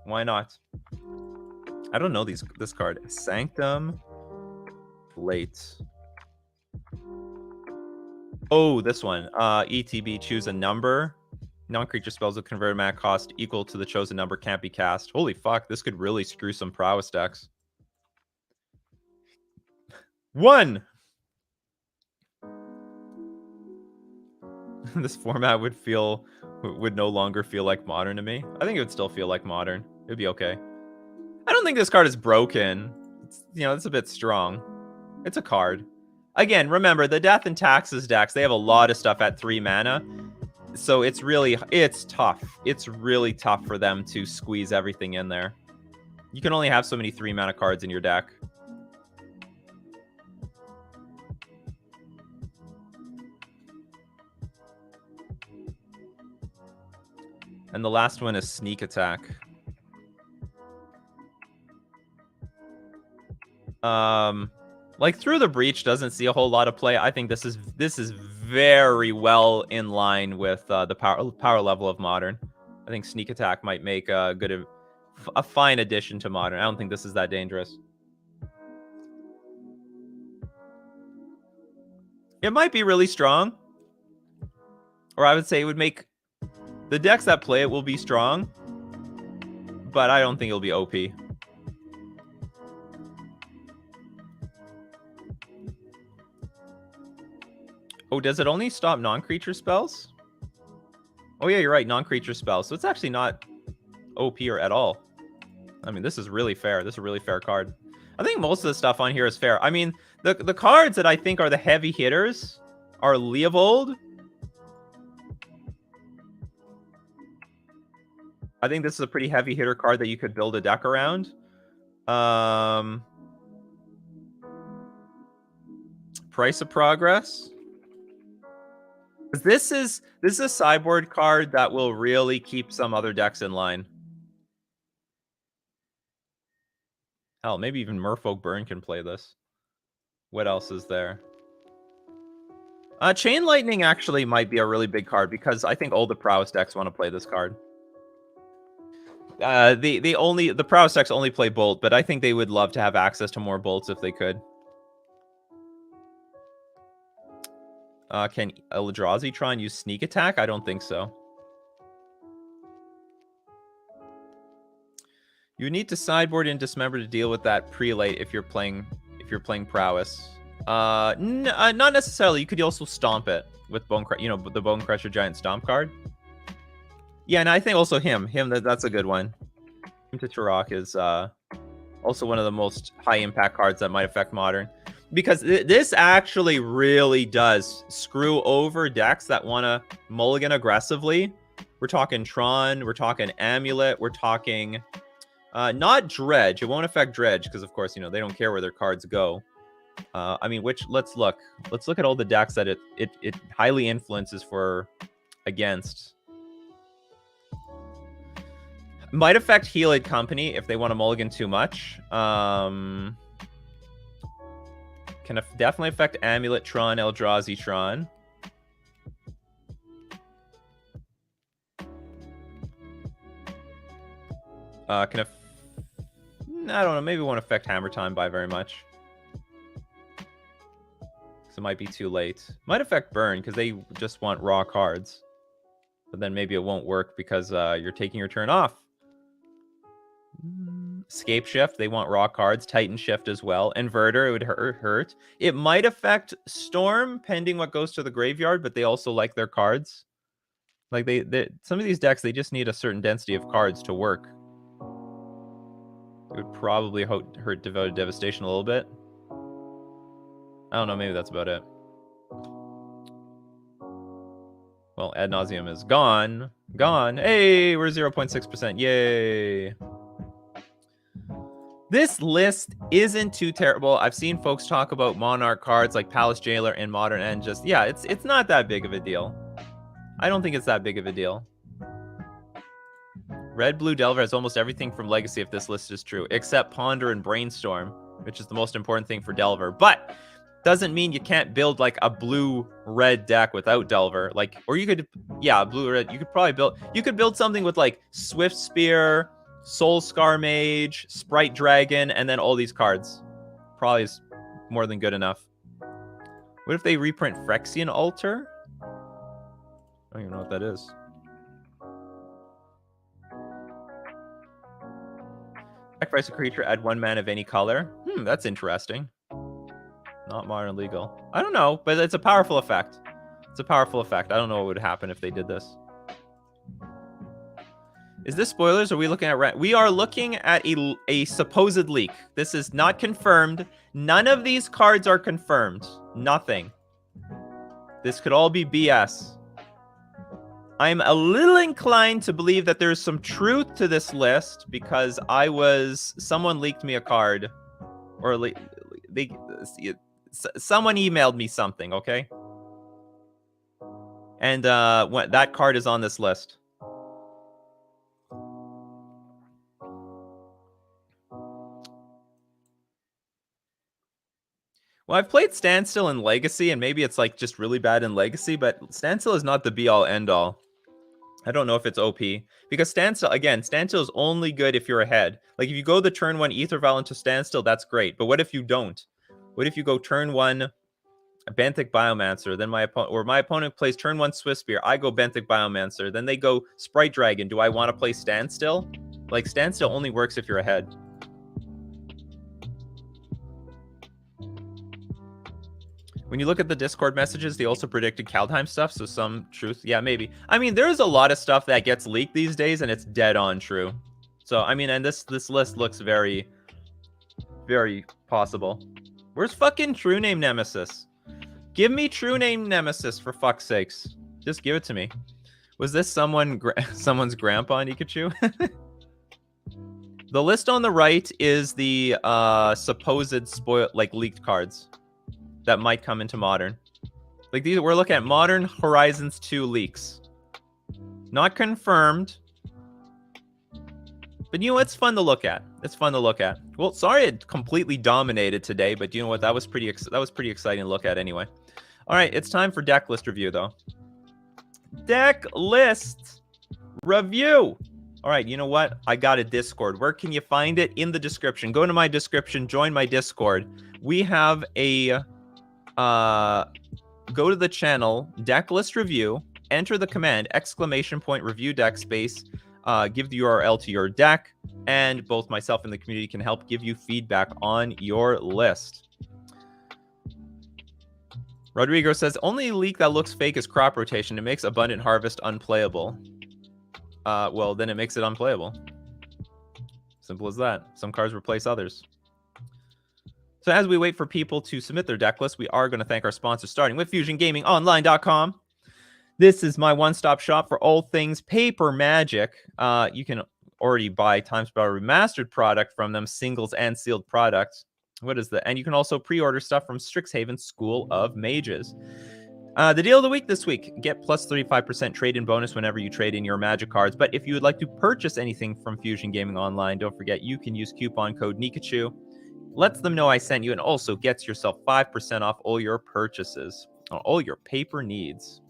Why not? I don't know this card. Sanctum Plate. Oh, this one. ETB, choose a number. Non-creature spells with converted mana cost equal to the chosen number can't be cast. Holy fuck, this could really screw some prowess decks. 1! This format would no longer feel like Modern to me. I think it would still feel like Modern. It'd be okay. I don't think this card is broken. It's a bit strong. It's a card. Again, remember, the Death and Taxes decks, they have a lot of stuff at 3 mana. So it's tough. It's really tough for them to squeeze everything in there. You can only have so many 3 mana cards in your deck. And the last one is Sneak Attack. Like, Through the Breach doesn't see a whole lot of play. I think this is very well in line with the power level of Modern. I think Sneak Attack might make a fine addition to Modern. I don't think this is that dangerous. It might be really strong. Or I would say it would make... The decks that play it will be strong. But I don't think it'll be OP. Oh, does it only stop non-creature spells? Oh yeah, you're right, non-creature spells. So it's actually not OP or at all. I mean, this is really fair. This is a really fair card. I think most of the stuff on here is fair. I mean, the cards that I think are the heavy hitters are Leovold. I think this is a pretty heavy hitter card that you could build a deck around. Price of Progress. This is a sideboard card that will really keep some other decks in line. Hell, maybe even Merfolk Burn can play this. What else is there? Chain Lightning actually might be a really big card because I think all the Prowess decks want to play this card. The Prowess decks only play Bolt, but I think they would love to have access to more Bolts if they could. Can Eldrazi try and use Sneak Attack? I don't think so. You need to sideboard and Dismember to deal with that prelate if you're playing Prowess. Not necessarily. You could also stomp it with the Bone Crusher Giant Stomp card. Yeah, and I think also that's a good one. Him to Turok is also one of the most high impact cards that might affect Modern. Because this actually really does screw over decks that want to mulligan aggressively. We're talking Tron, we're talking Amulet, we're talking... not Dredge. It won't affect Dredge because, of course, they don't care where their cards go. I mean, let's look. Let's look at all the decks that it highly influences against. Might affect Healed Company if they want to mulligan too much. Can definitely affect Amulet Tron, Eldrazi Tron. I don't know. Maybe it won't affect Hammer Time by very much. So it might be too late. Might affect Burn because they just want raw cards. But then maybe it won't work because you're taking your turn off. Scape Shift, they want raw cards. Titan Shift as well. Inverter, it would hurt. It might affect Storm, pending what goes to the graveyard, but they also like their cards. Like some of these decks, they just need a certain density of cards to work. It would probably hurt Devoted Devastation a little bit. I don't know, maybe that's about it. Well, Ad Nauseam is gone. Gone. Hey, we're 0.6%. Yay. This list isn't too terrible. I've seen folks talk about Monarch cards like Palace Jailer and Modern, and just, yeah, it's not that big of a deal. I don't think it's that big of a deal. Red Blue Delver has almost everything from Legacy if this list is true, except Ponder and Brainstorm, which is the most important thing for Delver. But doesn't mean you can't build like a blue-red deck without Delver. Like, or you could, yeah, blue-red. You could build something with like Swift Spear, Soul Scar Mage, Sprite Dragon, and then all these cards. Probably is more than good enough. What if they reprint Phyrexian Altar? I don't even know what that is. Sacrifice a creature, add 1 mana of any color. That's interesting. Not modern legal. I don't know, but it's a powerful effect. It's a powerful effect. I don't know what would happen if they did this. Is this spoilers? Or are we looking at... We are looking at a supposed leak. This is not confirmed. None of these cards are confirmed. Nothing. This could all be BS. I'm a little inclined to believe that there's some truth to this list because someone leaked me a card, or someone emailed me something, okay? And that card is on this list. Well, I've played Standstill in Legacy, and maybe it's like just really bad in Legacy, but Standstill is not the be-all, end-all. I don't know if it's OP. Because Standstill is only good if you're ahead. Like, if you go the turn 1 Ether Val into Standstill, that's great. But what if you don't? What if you go turn 1 Benthic Biomancer, then my opponent plays turn 1 Swiftspear, I go Benthic Biomancer, then they go Sprite Dragon. Do I want to play Standstill? Like, Standstill only works if you're ahead. When you look at the Discord messages, they also predicted Kaldheim stuff, so some truth. Yeah, maybe. I mean, there's a lot of stuff that gets leaked these days, and it's dead on true. So, I mean, and this list looks very, very possible. Where's fucking True Name Nemesis? Give me True Name Nemesis, for fuck's sakes. Just give it to me. Was this someone's grandpa, Nikachu? The list on the right is the supposed leaked cards that might come into Modern. Like, these, we're looking at Modern Horizons 2 leaks. Not confirmed. But you know, it's fun to look at. It's fun to look at. Well, sorry it completely dominated today, but you know what? That was pretty exciting to look at anyway. All right, it's time for Decklist review, though. Decklist review. All right, you know what? I got a Discord. Where can you find it? In the description. Go into my description. Join my Discord. We have a... go to the channel, Decklist review. Enter the command, ! Review deck space. Give the URL to your deck. And both myself and the community can help give you feedback on your list. Rodrigo says, only leak that looks fake is crop rotation. It makes Abundant Harvest unplayable. Well, then it makes it unplayable. Simple as that. Some cards replace others. So as we wait for people to submit their deck list, we are going to thank our sponsors, starting with FusionGamingOnline.com. This is my one-stop shop for all things paper Magic. You can already buy Time Spiral Remastered product from them, singles and sealed products. What is that? And you can also pre-order stuff from Strixhaven School of Mages. The deal of the week this week, get plus 35% trade-in bonus whenever you trade in your Magic cards. But if you would like to purchase anything from Fusion Gaming Online, don't forget you can use coupon code Nikachu. Lets them know I sent you, and also gets yourself 5% off all your purchases, all your paper needs.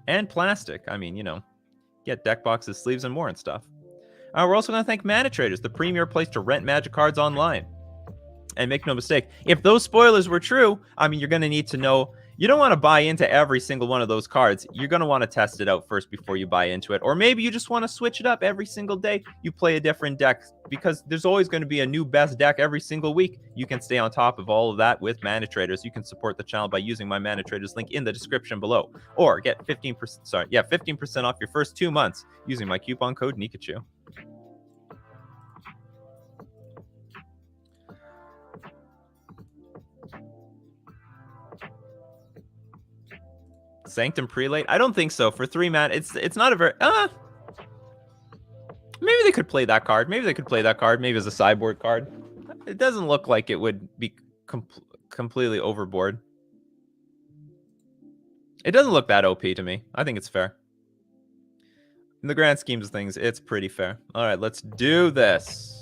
And plastic. I mean, you know, get deck boxes, sleeves, and more and stuff. We're also going to thank Mana Traders, the premier place to rent Magic cards online. And make no mistake, if those spoilers were true, I mean, you're going to need to know, you don't want to buy into every single one of those cards. You're going to want to test it out first before you buy into it. Or maybe you just want to switch it up every single day. You play a different deck, because there's always going to be a new best deck every single week. You can stay on top of all of that with Mana Traders. You can support the channel by using my Mana Traders link in the description below. Or get 15% off your first 2 months using my coupon code Nikachu. Sanctum Prelate? I don't think so. For 3 mana, it's not a very... maybe they could play that card. Maybe as a sideboard card. It doesn't look like it would be completely overboard. It doesn't look that OP to me. I think it's fair. In the grand schemes of things, it's pretty fair. All right, let's do this.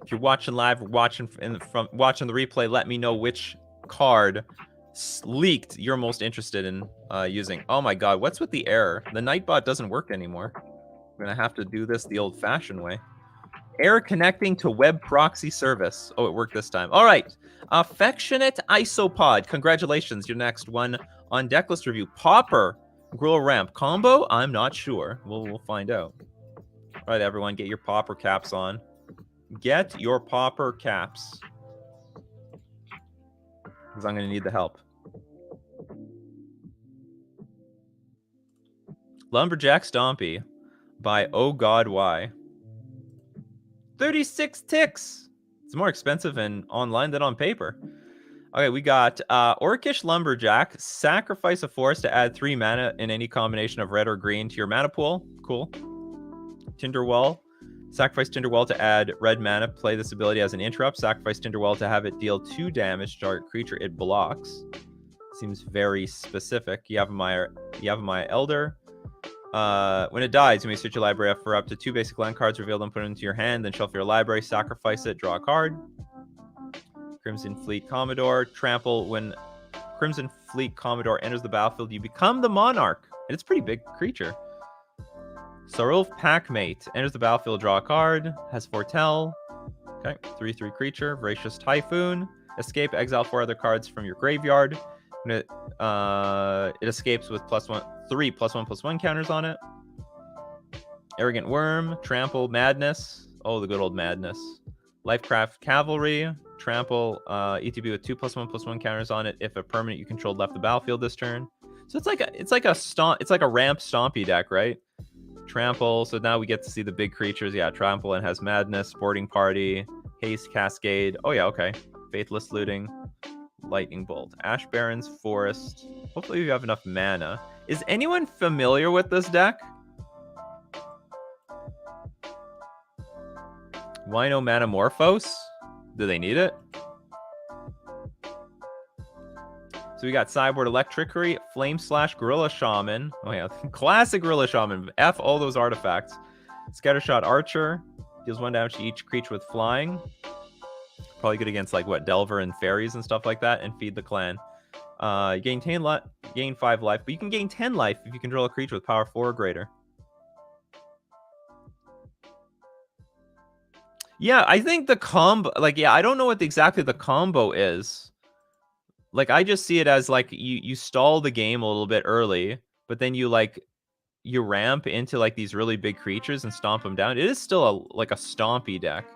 If you're watching live or watching watching the replay, let me know which card leaked you're most interested in using. Oh my god, what's with the error? The Nightbot doesn't work anymore. I'm gonna have to do this the old-fashioned way. Error connecting to web proxy service. Oh, it worked this time. All right. Affectionate Isopod. Congratulations. Your next one on Decklist review. Pauper Grill Ramp combo? I'm not sure. We'll find out. All right, everyone, get your Pauper caps on. Get your Pauper caps, because I'm going to need the help. Lumberjack Stompy by Oh God Why. 36 ticks. It's more expensive in online than on paper. Okay, we got Orcish Lumberjack. Sacrifice a forest to add 3 mana in any combination of red or green to your mana pool. Cool. Tinderwall. Sacrifice Tinderwall to add red mana. Play this ability as an interrupt. Sacrifice Tinderwall to have it deal 2 damage to target creature it blocks. Seems very specific. You have my Elder. When it dies, you may search your library for up to 2 basic land cards, reveal them, put them into your hand, then shuffle your library, sacrifice it, draw a card. Crimson Fleet Commodore. Trample. When Crimson Fleet Commodore enters the battlefield, you become the monarch. And it's a pretty big creature. Sorulf Packmate. Enters the battlefield, draw a card. Has Foretell. Okay. 3/3 creature. Voracious Typhoon. Escape. Exile 4 other cards from your graveyard. It escapes with +1/+1/+1 counters on it. Arrogant Worm. Trample. Madness. Oh, the good old Madness. Lifecraft Cavalry. Trample, ETB with 2+1/+1 counters on it if a permanent you controlled left the battlefield this turn. So it's like a ramp stompy deck, right? Trample. So now we get to see the big creatures. Yeah, Trample and has Madness, Sporting Party, Haste, Cascade. Oh yeah, okay. Faithless Looting, Lightning Bolt, Ash Barrens, Forest. Hopefully you have enough mana. Is anyone familiar with this deck? Wino Manamorphose? Do they need it? So we got Sideboard Electrickery, Flame Slash, Gorilla Shaman. Oh yeah, classic Gorilla Shaman. F all those artifacts. Scattershot Archer. Deals 1 damage to each creature with flying. Probably good against like what, Delver and Fairies and stuff like that. And Feed the Clan. You gain 5 life, but you can gain 10 life if you control a creature with power 4 or greater. Yeah, I think the combo, like, yeah, I don't know what exactly the combo is. Like, I just see it as, like, you stall the game a little bit early, but then you ramp into, like, these really big creatures and stomp them down. It is still, like, a stompy deck.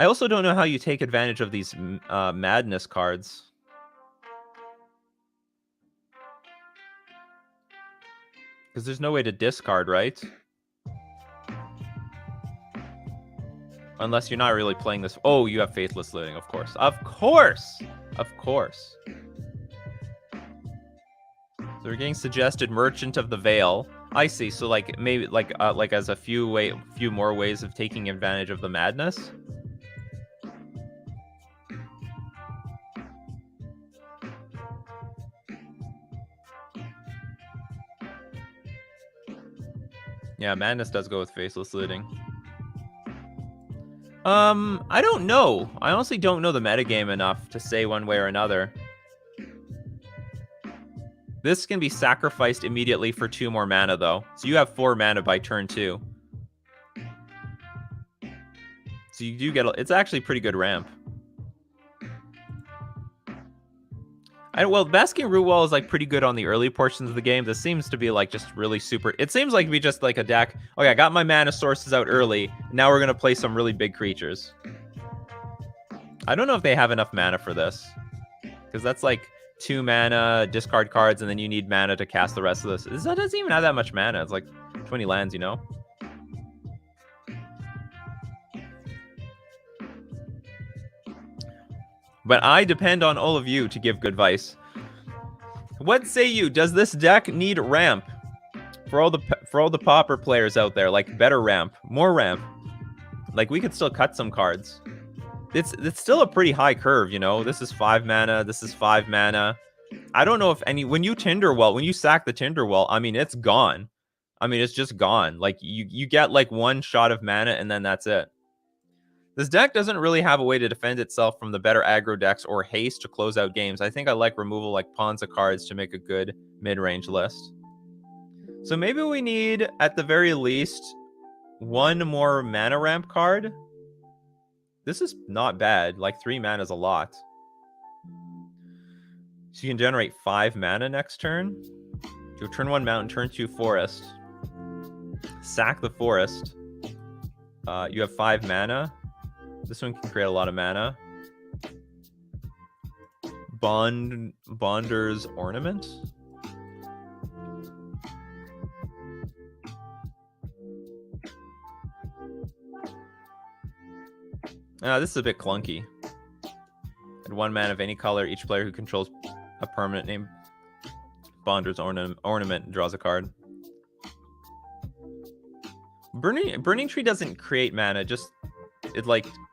I also don't know how you take advantage of these Madness cards. Because there's no way to discard, right? Unless you're not really playing this. Oh, you have Faithless Looting, of course. Of course! Of course. So we're getting suggested Merchant of the Veil. I see. So like maybe like as a few more ways of taking advantage of the Madness. Yeah, Madness does go with Faceless Looting. I don't know. I honestly don't know the metagame enough to say one way or another. This can be sacrificed immediately for 2 more mana, though. So you have 4 mana by turn 2. So you do get... It's actually pretty good ramp. Well, Basking Root Wall is like pretty good on the early portions of the game. This seems to be like just really super. It seems like to be just like a deck. Okay, I got my mana sources out early. Now we're gonna play some really big creatures. I don't know if they have enough mana for this, because that's like 2 mana, discard cards, and then you need mana to cast the rest of this. That doesn't even have that much mana. It's like 20 lands, you know. But I depend on all of you to give good advice. What say you? Does this deck need ramp? For all the pauper players out there, like better ramp, more ramp. Like we could still cut some cards. It's still a pretty high curve, you know. This is 5 mana. This is 5 mana. I don't know if when you Tinderwell, when you sack the Tinderwell, I mean it's gone. I mean it's just gone. Like you get like 1 shot of mana and then that's it. This deck doesn't really have a way to defend itself from the better aggro decks or haste to close out games. I think I like removal like pawns of cards to make a good mid-range list. So maybe we need, at the very least, 1 more mana ramp card. This is not bad. Like 3 mana is a lot. So you can generate 5 mana next turn. Do turn 1 mountain, turn 2 forest. Sack the forest. You have 5 mana. This one can create a lot of mana. Bonder's Ornament. This is a bit clunky. At 1 mana of any color, each player who controls a permanent named Bonder's Ornament draws a card. Burning Tree doesn't create mana,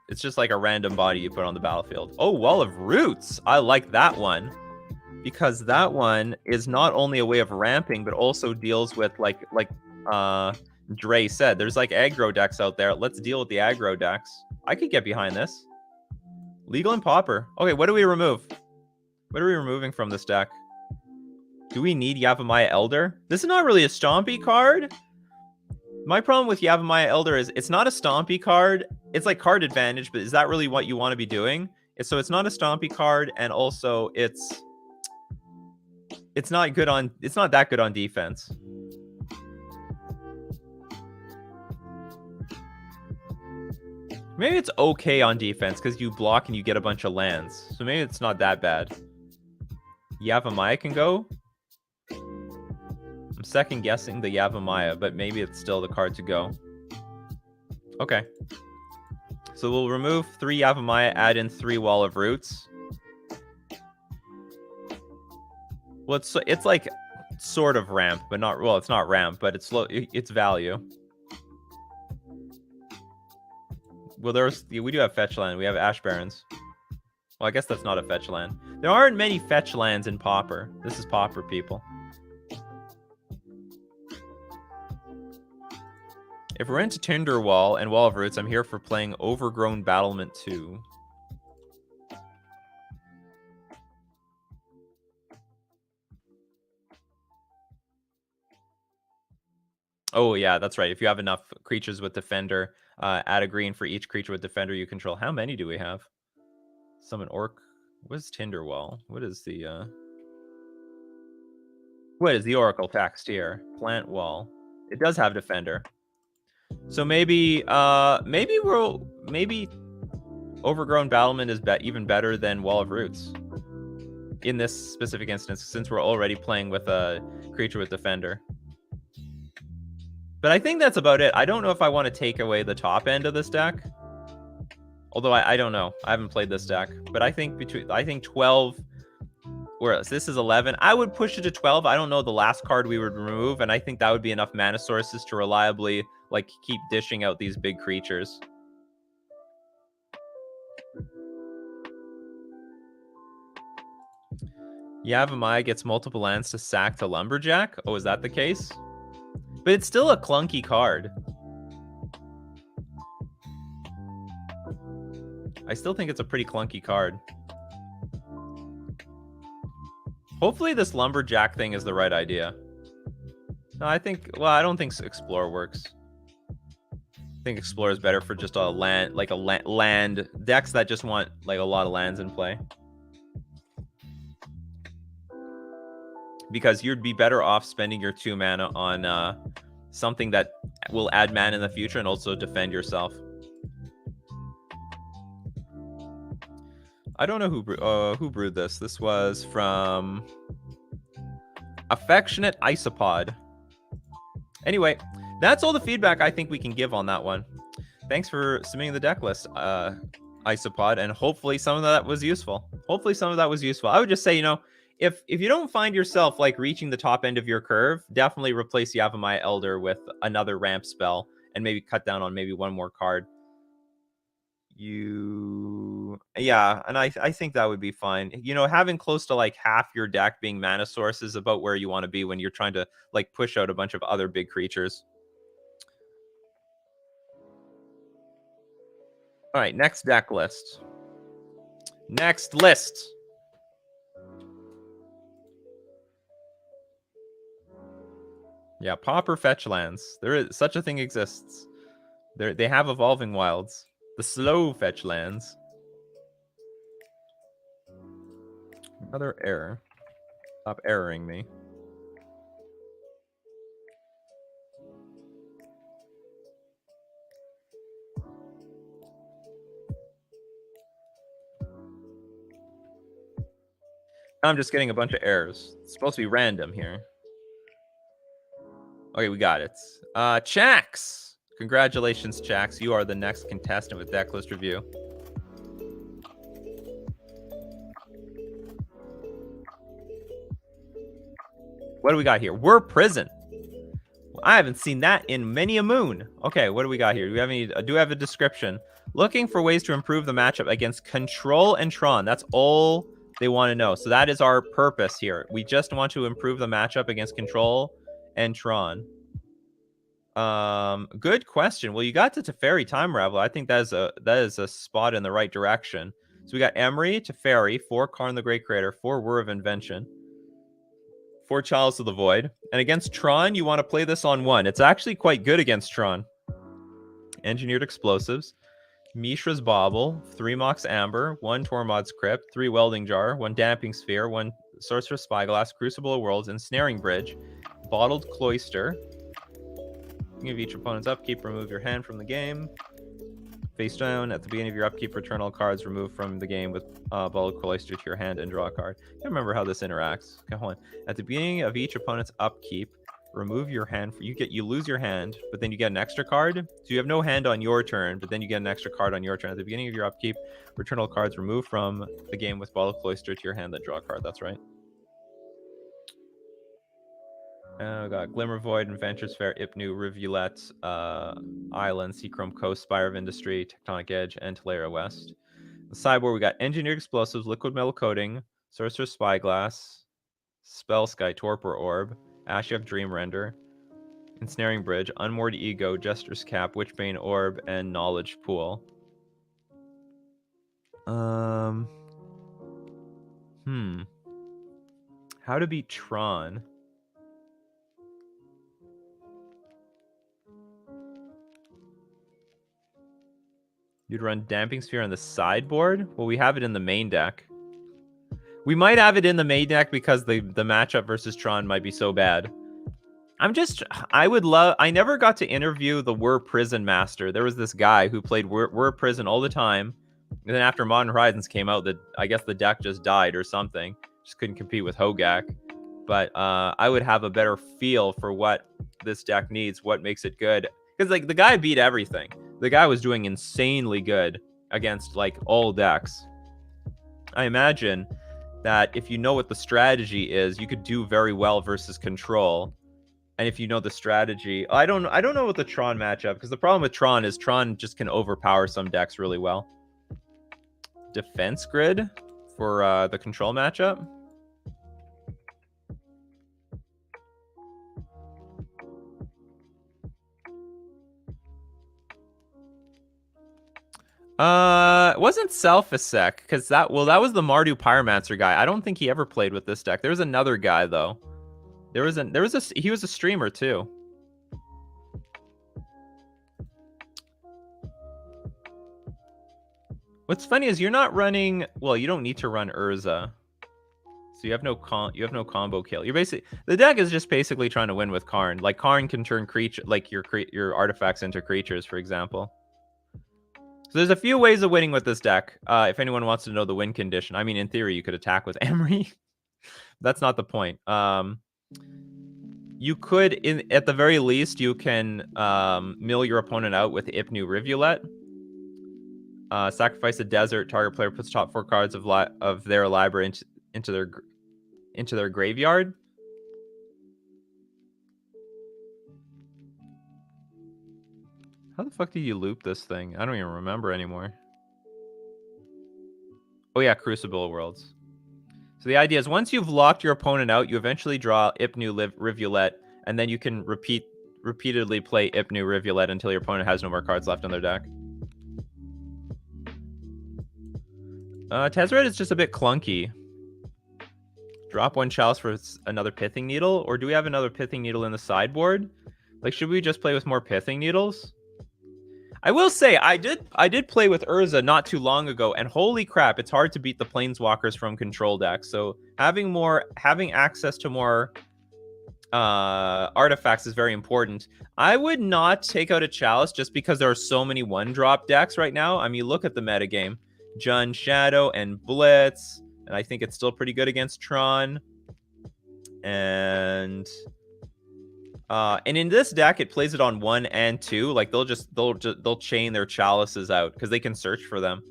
it's just like a random body you put on the battlefield. Oh, Wall of Roots. I like that one. because that one is not only a way of ramping, but also deals with like Dre said, there's like aggro decks out there. Let's deal with the aggro decks. I could get behind this. Legal and Pauper. Okay, what do we remove? What are we removing from this deck? Do we need Yavimaya Elder? This is not really a stompy card. My problem with Yavimaya Elder is it's not a stompy card. It's like card advantage, but is that really what you want to be doing? So it's not a stompy card, and also it's not good on, it's not that good on defense. Maybe it's okay on defense because you block and you get a bunch of lands. So maybe it's not that bad. Yavimaya can go. I'm second guessing the Yavimaya, but maybe it's still the card to go. Okay. So we'll remove 3 Yavimaya, add in 3 Wall of Roots. Well, it's like sort of ramp, but not, well, it's not ramp, but it's value. Well, we do have fetch land. We have Ash Barrens. Well, I guess that's not a fetch land. There aren't many fetch lands in Pauper. This is Pauper, people. If we're into Tinderwall and Wall of Roots, I'm here for playing Overgrown Battlement 2. Oh, yeah, that's right. If you have enough creatures with Defender, add a green for each creature with Defender you control. How many do we have? Summon Orc. What is Tinderwall? What is the Oracle text here? Plant Wall. It does have Defender. So maybe Overgrown Battlement is even better than Wall of Roots in this specific instance, since we're already playing with a creature with Defender. But I think that's about it. I don't know if I want to take away the top end of this deck. Although I don't know. I haven't played this deck. But I think 12, whereas this is 11. I would push it to 12. I don't know the last card we would remove, and I think that would be enough mana sources to reliably like keep dishing out these big creatures. Yavimaya gets multiple lands to sack to Lumberjack. Oh, is that the case? But it's still a clunky card. I still think it's a pretty clunky card. Hopefully this Lumberjack thing is the right idea. No, I don't think Explore works. I think Explore is better for just a land, like land decks that just want like a lot of lands in play. Because you'd be better off spending your 2 mana on something that will add mana in the future and also defend yourself. I don't know who brewed this. This was from Affectionate Isopod. Anyway, that's all the feedback I think we can give on that one. Thanks for submitting the deck list, Isopod, and hopefully some of that was useful. I would just say, you know, if you don't find yourself like reaching the top end of your curve, definitely replace Yavimaya Elder with another ramp spell and maybe cut down on maybe one more card. Yeah, and I think that would be fine. You know, having close to like half your deck being mana source is about where you want to be when you're trying to like push out a bunch of other big creatures. All right, next deck list. Next list. Yeah, Pauper fetch lands. There is such a thing exists. They have Evolving Wilds. The slow fetch lands. Another error. Stop erroring me. I'm just getting a bunch of errors. It's supposed to be random here. Okay, we got it. Chax. Congratulations, Chax. You are the next contestant with Decklist Review. What do we got here? We're Prison. I haven't seen that in many a moon. Okay, what do we got here? Do we have any? Do we have a description? Looking for ways to improve the matchup against Control and Tron. That's all they want to know. So that is our purpose here. We just want to improve the matchup against Control and Tron. Good question. Well, you got to Teferi Time Raveler. I think that is a spot in the right direction. So we got Emery, Teferi, 4 Karn the Great Creator, 4 Whir of Invention, 4 Chalice of the Void. And against Tron, you want to play this on 1. It's actually quite good against Tron. Engineered Explosives, Mishra's Bauble, 3 Mox Amber, 1 Tormod's Crypt, 3 Welding Jar, 1 Damping Sphere, 1 Sorcerer's Spyglass, Crucible of Worlds, Ensnaring Bridge, Bottled Cloister. Give each opponent's upkeep, remove your hand from the game. Face down, at the beginning of your upkeep, return all cards removed from the game with Bottled Cloister to your hand and draw a card. I can't remember how this interacts. Okay, hold on. At the beginning of each opponent's upkeep, remove your hand. You lose your hand, but then you get an extra card. So you have no hand on your turn, but then you get an extra card on your turn. At the beginning of your upkeep, return all cards removed from the game with Bottled Cloister to your hand, then draw a card. That's right. Got Glimmer Void, Adventurous Fair, Ipnu, Rivulet, Island, Seachrome Coast, Spire of Industry, Tectonic Edge, and Talaria West. The sideboard, we got Engineered Explosives, Liquid Metal Coating, Sorcerer's Spyglass, Spell Sky, Torpor Orb, Ashiok Dream Render, Ensnaring Bridge, Unmoored Ego, Jester's Cap, Witchbane Orb, and Knowledge Pool. How to beat Tron? You'd run Damping Sphere on the sideboard? Well, we have it in the main deck. We might have it in the main deck because the matchup versus Tron might be so bad. I never got to interview the Whir Prison Master. There was this guy who played Whir Prison all the time. And then after Modern Horizons came out, I guess the deck just died or something. Just couldn't compete with Hogak. But I would have a better feel for what this deck needs, what makes it good. Because like the guy beat everything. The guy was doing insanely good against like all decks. I imagine that if you know what the strategy is, you could do very well versus Control. And if you know the strategy, I don't know what the Tron matchup, because the problem with Tron is Tron just can overpower some decks really well. Defense Grid for the Control matchup. It wasn't Self-Assec, because that was the Mardu Pyromancer guy. I don't think he ever played with this deck. There was another guy though. He was a streamer too. What's funny is you're not running. Well, you don't need to run Urza, so you have no combo kill. The deck is just basically trying to win with Karn. Like Karn can turn your artifacts into creatures, for example. So there's a few ways of winning with this deck. If anyone wants to know the win condition, I mean, in theory, you could attack with Emery. That's not the point. You could, at the very least, you can mill your opponent out with Ipnu Rivulet. Sacrifice a desert. Target player puts top 4 cards of their library into their graveyard. How the fuck do you loop this thing? I don't even remember anymore. Oh yeah, Crucible of Worlds. So the idea is once you've locked your opponent out, you eventually draw Ipnu Rivulet, and then you can repeatedly play Ipnu Rivulet until your opponent has no more cards left on their deck. Tezzeret is just a bit clunky. Drop 1 Chalice for another Pithing Needle, or do we have another Pithing Needle in the sideboard? Like, should we just play with more Pithing Needles? I will say, I did play with Urza not too long ago, and holy crap, it's hard to beat the Planeswalkers from Control decks. So having access to more artifacts is very important. I would not take out a Chalice just because there are so many 1-drop decks right now. I mean, look at the metagame. Jund Shadow and Blitz, and I think it's still pretty good against Tron. And in this deck, it plays it on 1 and 2. Like they'll chain their Chalices out because they can search for them.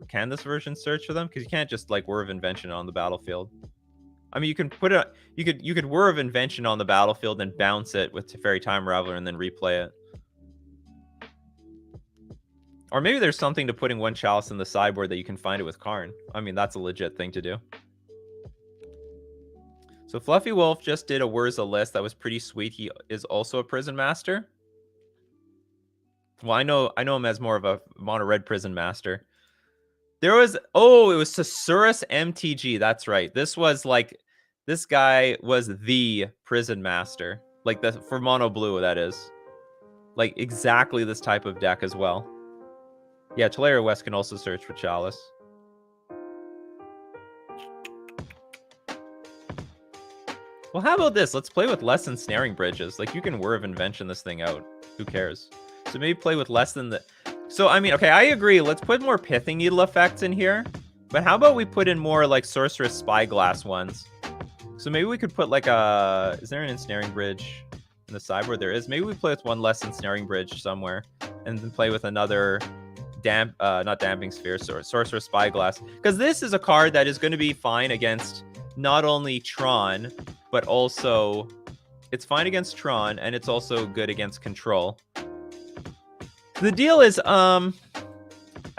Can this version search for them? Because you can't just like Whir of Invention on the battlefield. I mean, you can put it. You could Whir of Invention on the battlefield and bounce it with Teferi Time Raveler and then replay it. Or maybe there's something to putting one Chalice in the sideboard that you can find it with Karn. I mean, that's a legit thing to do. So Fluffy Wolf just did a Wurza list that was pretty sweet. He is also a Prison Master. Well, I know him as more of a mono red Prison Master. There was, oh, it was Thesaurus MTG. That's right. This guy was the Prison Master. Like for mono blue, that is. Like exactly this type of deck as well. Yeah, Talaria West can also search for Chalice. Well, how about this? Let's play with less than Snaring Bridges. Like, you can Whir of Invention this thing out. Who cares? So maybe play with less than the... So, I mean, okay, I agree. Let's put more Pithing Needle effects in here. But how about we put in more, like, Sorceress Spyglass ones? So maybe we could put, like, a... Is there an Ensnaring Bridge in the sideboard? There is. Maybe we play with one less Ensnaring Bridge somewhere. And then play with another... not Damping Sphere, Sorceress Spyglass. Because this is a card that is going to be fine against not only Tron... but also it's fine against Tron, and it's also good against Control. The deal is, I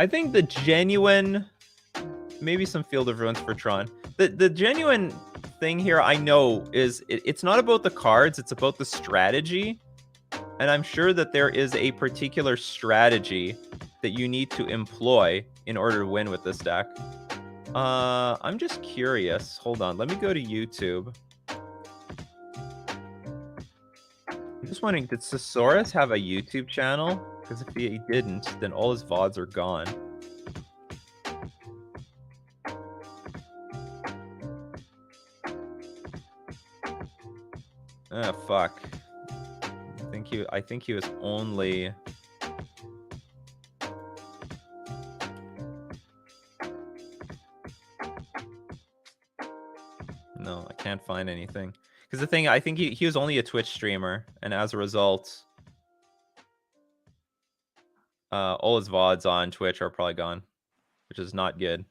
think the genuine, maybe some Field of Ruins for Tron. The genuine thing here, I know, is it's not about the cards, it's about the strategy. And I'm sure that there is a particular strategy that you need to employ in order to win with this deck. I'm just curious. Hold on, let me go to YouTube. I'm just wondering, did Thesaurus have a YouTube channel? Because if he didn't, then all his VODs are gone. Ah, fuck. I think he was only... No, I can't find anything. Because the thing, I think he was only a Twitch streamer, and as a result, all his VODs on Twitch are probably gone, which is not good.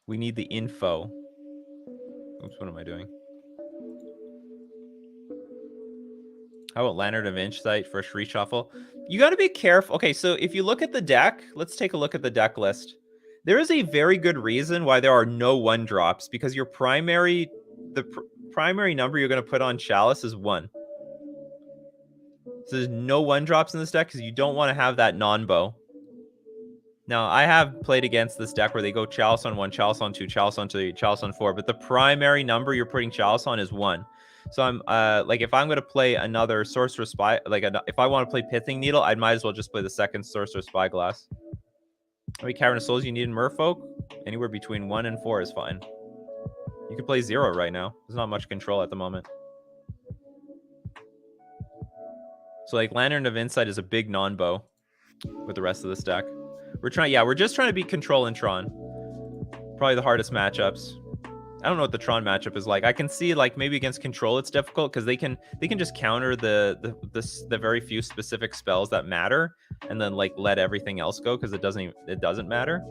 We need the info. Oops, what am I doing? How about Lantern of Insight for a reshuffle? You got to be careful. Okay, so if you look at the deck, let's take a look at the deck list. There is a very good reason why there are no 1-drops, because your primary... primary number you're going to put on Chalice is 1. So there's no 1-drops in this deck because you don't want to have that non-bow. Now, I have played against this deck where they go Chalice on 1, Chalice on 2, Chalice on 3, Chalice on 4, but the primary number you're putting Chalice on is 1. So I'm like, if I'm going to play another Sorcerer's Spy, like if I want to play Pithing Needle, I might as well just play the second Sorcerer's Spyglass. How many Cavern of Souls you need in Merfolk? Anywhere between 1 and 4 is fine. You can play 0 right now. There's not much control at the moment. So like Lantern of Insight is a big non-bow with the rest of this deck. We're just trying to beat Control and Tron. Probably the hardest matchups. I don't know what the Tron matchup is like. I can see like maybe against Control it's difficult because they can just counter the very few specific spells that matter and then like let everything else go because it doesn't matter.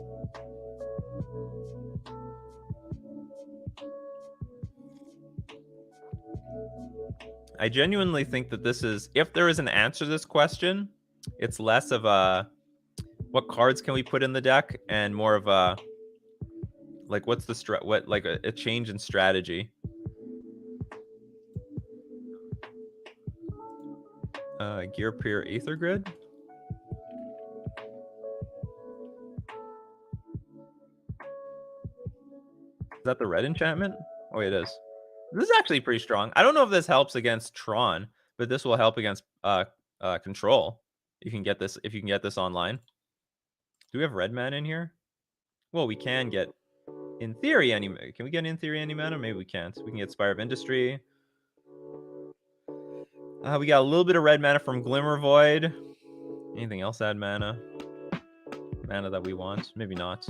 I genuinely think that this is, if there is an answer to this question, it's less of a what cards can we put in the deck and more of a like what's the a change in strategy. Gear Peer Aether Grid. Is that the red enchantment? Oh, it is. This is actually pretty strong. I don't know if this helps against Tron, but this will help against Control. You can get this if you can get this online. Do we have red mana in here? Well, we can get, in theory, can we get in theory any mana? Maybe we can't. We can get Spire of Industry. We got a little bit of red mana from Glimmer Void. Anything else add mana? Mana that we want? Maybe not.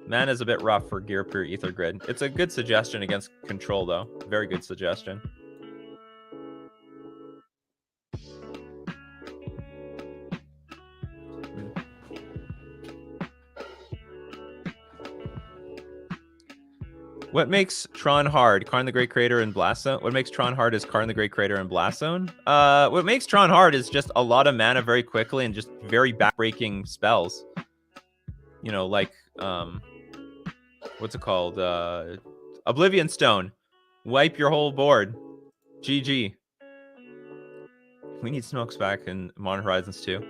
Mana is a bit rough for Gear Peer Aether Grid. It's a good suggestion against Control, though. Very good suggestion. What makes Tron hard? Karn the Great Creator and Blast Zone. What makes Tron hard is Karn the Great Creator and Blast Zone. What makes Tron hard is just a lot of mana very quickly and just very backbreaking spells. You know, like what's it called? Oblivion Stone. Wipe your whole board. GG. We need Smokes back in Modern Horizons 2.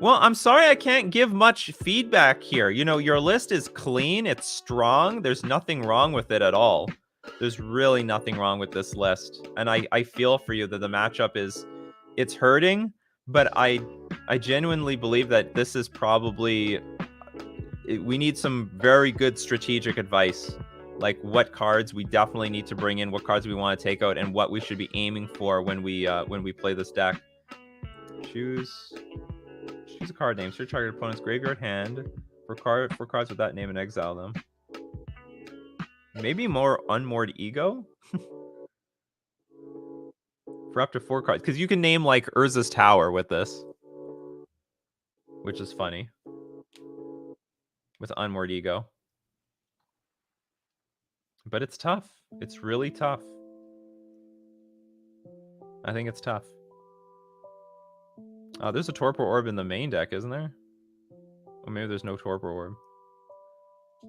Well, I'm sorry I can't give much feedback here. You know, your list is clean. It's strong. There's nothing wrong with it at all. There's really nothing wrong with this list. And I feel for you that the matchup it's hurting, but I genuinely believe that this is probably... We need some very good strategic advice. Like what cards we definitely need to bring in, what cards we want to take out, and what we should be aiming for when we play this deck. Choose a card name. Search target opponent's graveyard hand for cards with that name and exile them. Maybe more Unmoored Ego? For up to 4 cards. Because you can name like Urza's Tower with this. Which is funny. With Unmoored Ego. But it's tough. It's really tough. I think it's tough. Oh, there's a Torpor Orb in the main deck, isn't there? Or maybe there's no Torpor Orb.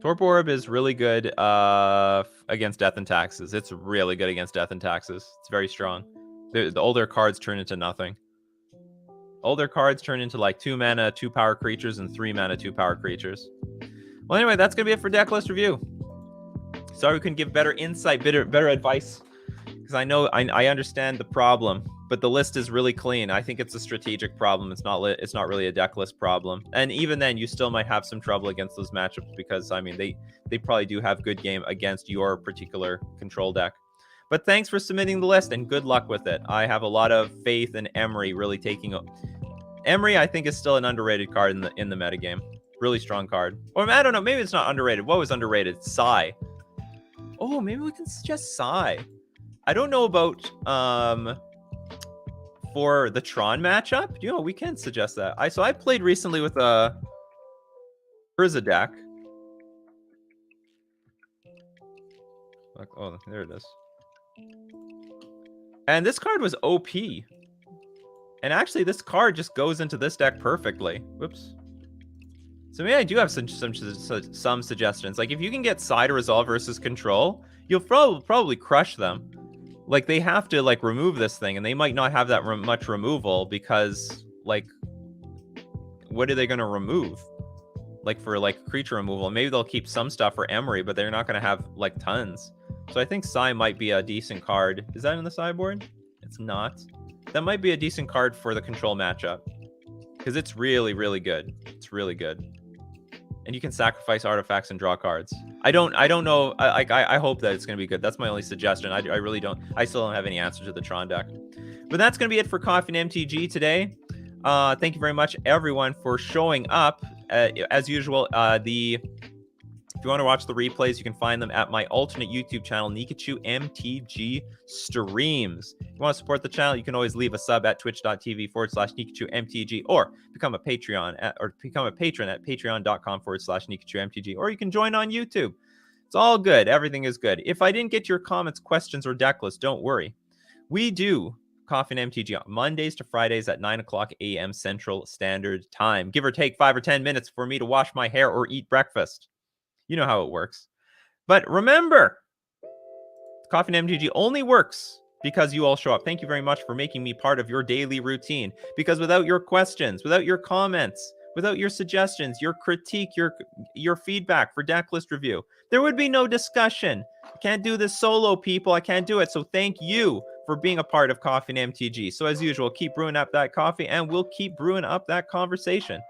Torpor Orb is really good against Death and Taxes. It's really good against Death and Taxes. It's very strong. The older cards turn into nothing. Older cards turn into like 2 mana, 2 power creatures, and 3 mana, 2 power creatures. Well, anyway, that's going to be it for Decklist review. Sorry we couldn't give better insight, better advice. Because I know, I understand the problem. But the list is really clean. I think it's a strategic problem. It's not really a deck list problem. And even then, you still might have some trouble against those matchups because, I mean, they probably do have good game against your particular control deck. But thanks for submitting the list, and good luck with it. I have a lot of faith in Emery really taking... Emery, I think, is still an underrated card in the metagame. Really strong card. Or, I don't know, maybe it's not underrated. What was underrated? Sai. Oh, maybe we can suggest Sai. I don't know about... for the Tron matchup, you know, we can suggest that. I played recently with a Urza deck. Oh, there it is. And this card was OP. And actually, this card just goes into this deck perfectly. Whoops. So maybe I do have some suggestions. Like if you can get Sai to resolve versus control, you'll probably crush them. Like, they have to, like, remove this thing, and they might not have that much removal because, like, what are they going to remove? Like, for, like, creature removal. Maybe they'll keep some stuff for Emery, but they're not going to have, like, tons. So I think Sai might be a decent card. Is that in the sideboard? It's not. That might be a decent card for the control matchup. Because it's really, really good. It's really good. And you can sacrifice artifacts and draw cards. I don't know. I hope that it's going to be good. That's my only suggestion. I really don't. I still don't have any answer to the Tron deck. But that's going to be it for Coffee and MTG today. Thank you very much, everyone, for showing up. As usual, if you want to watch the replays, you can find them at my alternate YouTube channel, Nikachu MTG Streams. If you want to support the channel, you can always leave a sub at twitch.tv/Nikachu MTG, or become a patron at patreon.com/Nikachu MTG, or you can join on YouTube. It's all good. Everything is good. If I didn't get your comments, questions, or deck list, don't worry. We do Coffee and MTG on Mondays to Fridays at 9 o'clock a.m. Central Standard Time. Give or take 5 or 10 minutes for me to wash my hair or eat breakfast. You know how it works. But remember, Coffee and MTG only works because you all show up. Thank you very much for making me part of your daily routine. Because without your questions, without your comments, without your suggestions, your critique, your feedback for Decklist review, there would be no discussion. I can't do this solo, people. I can't do it. So thank you for being a part of Coffee and MTG. So as usual, keep brewing up that coffee, and we'll keep brewing up that conversation.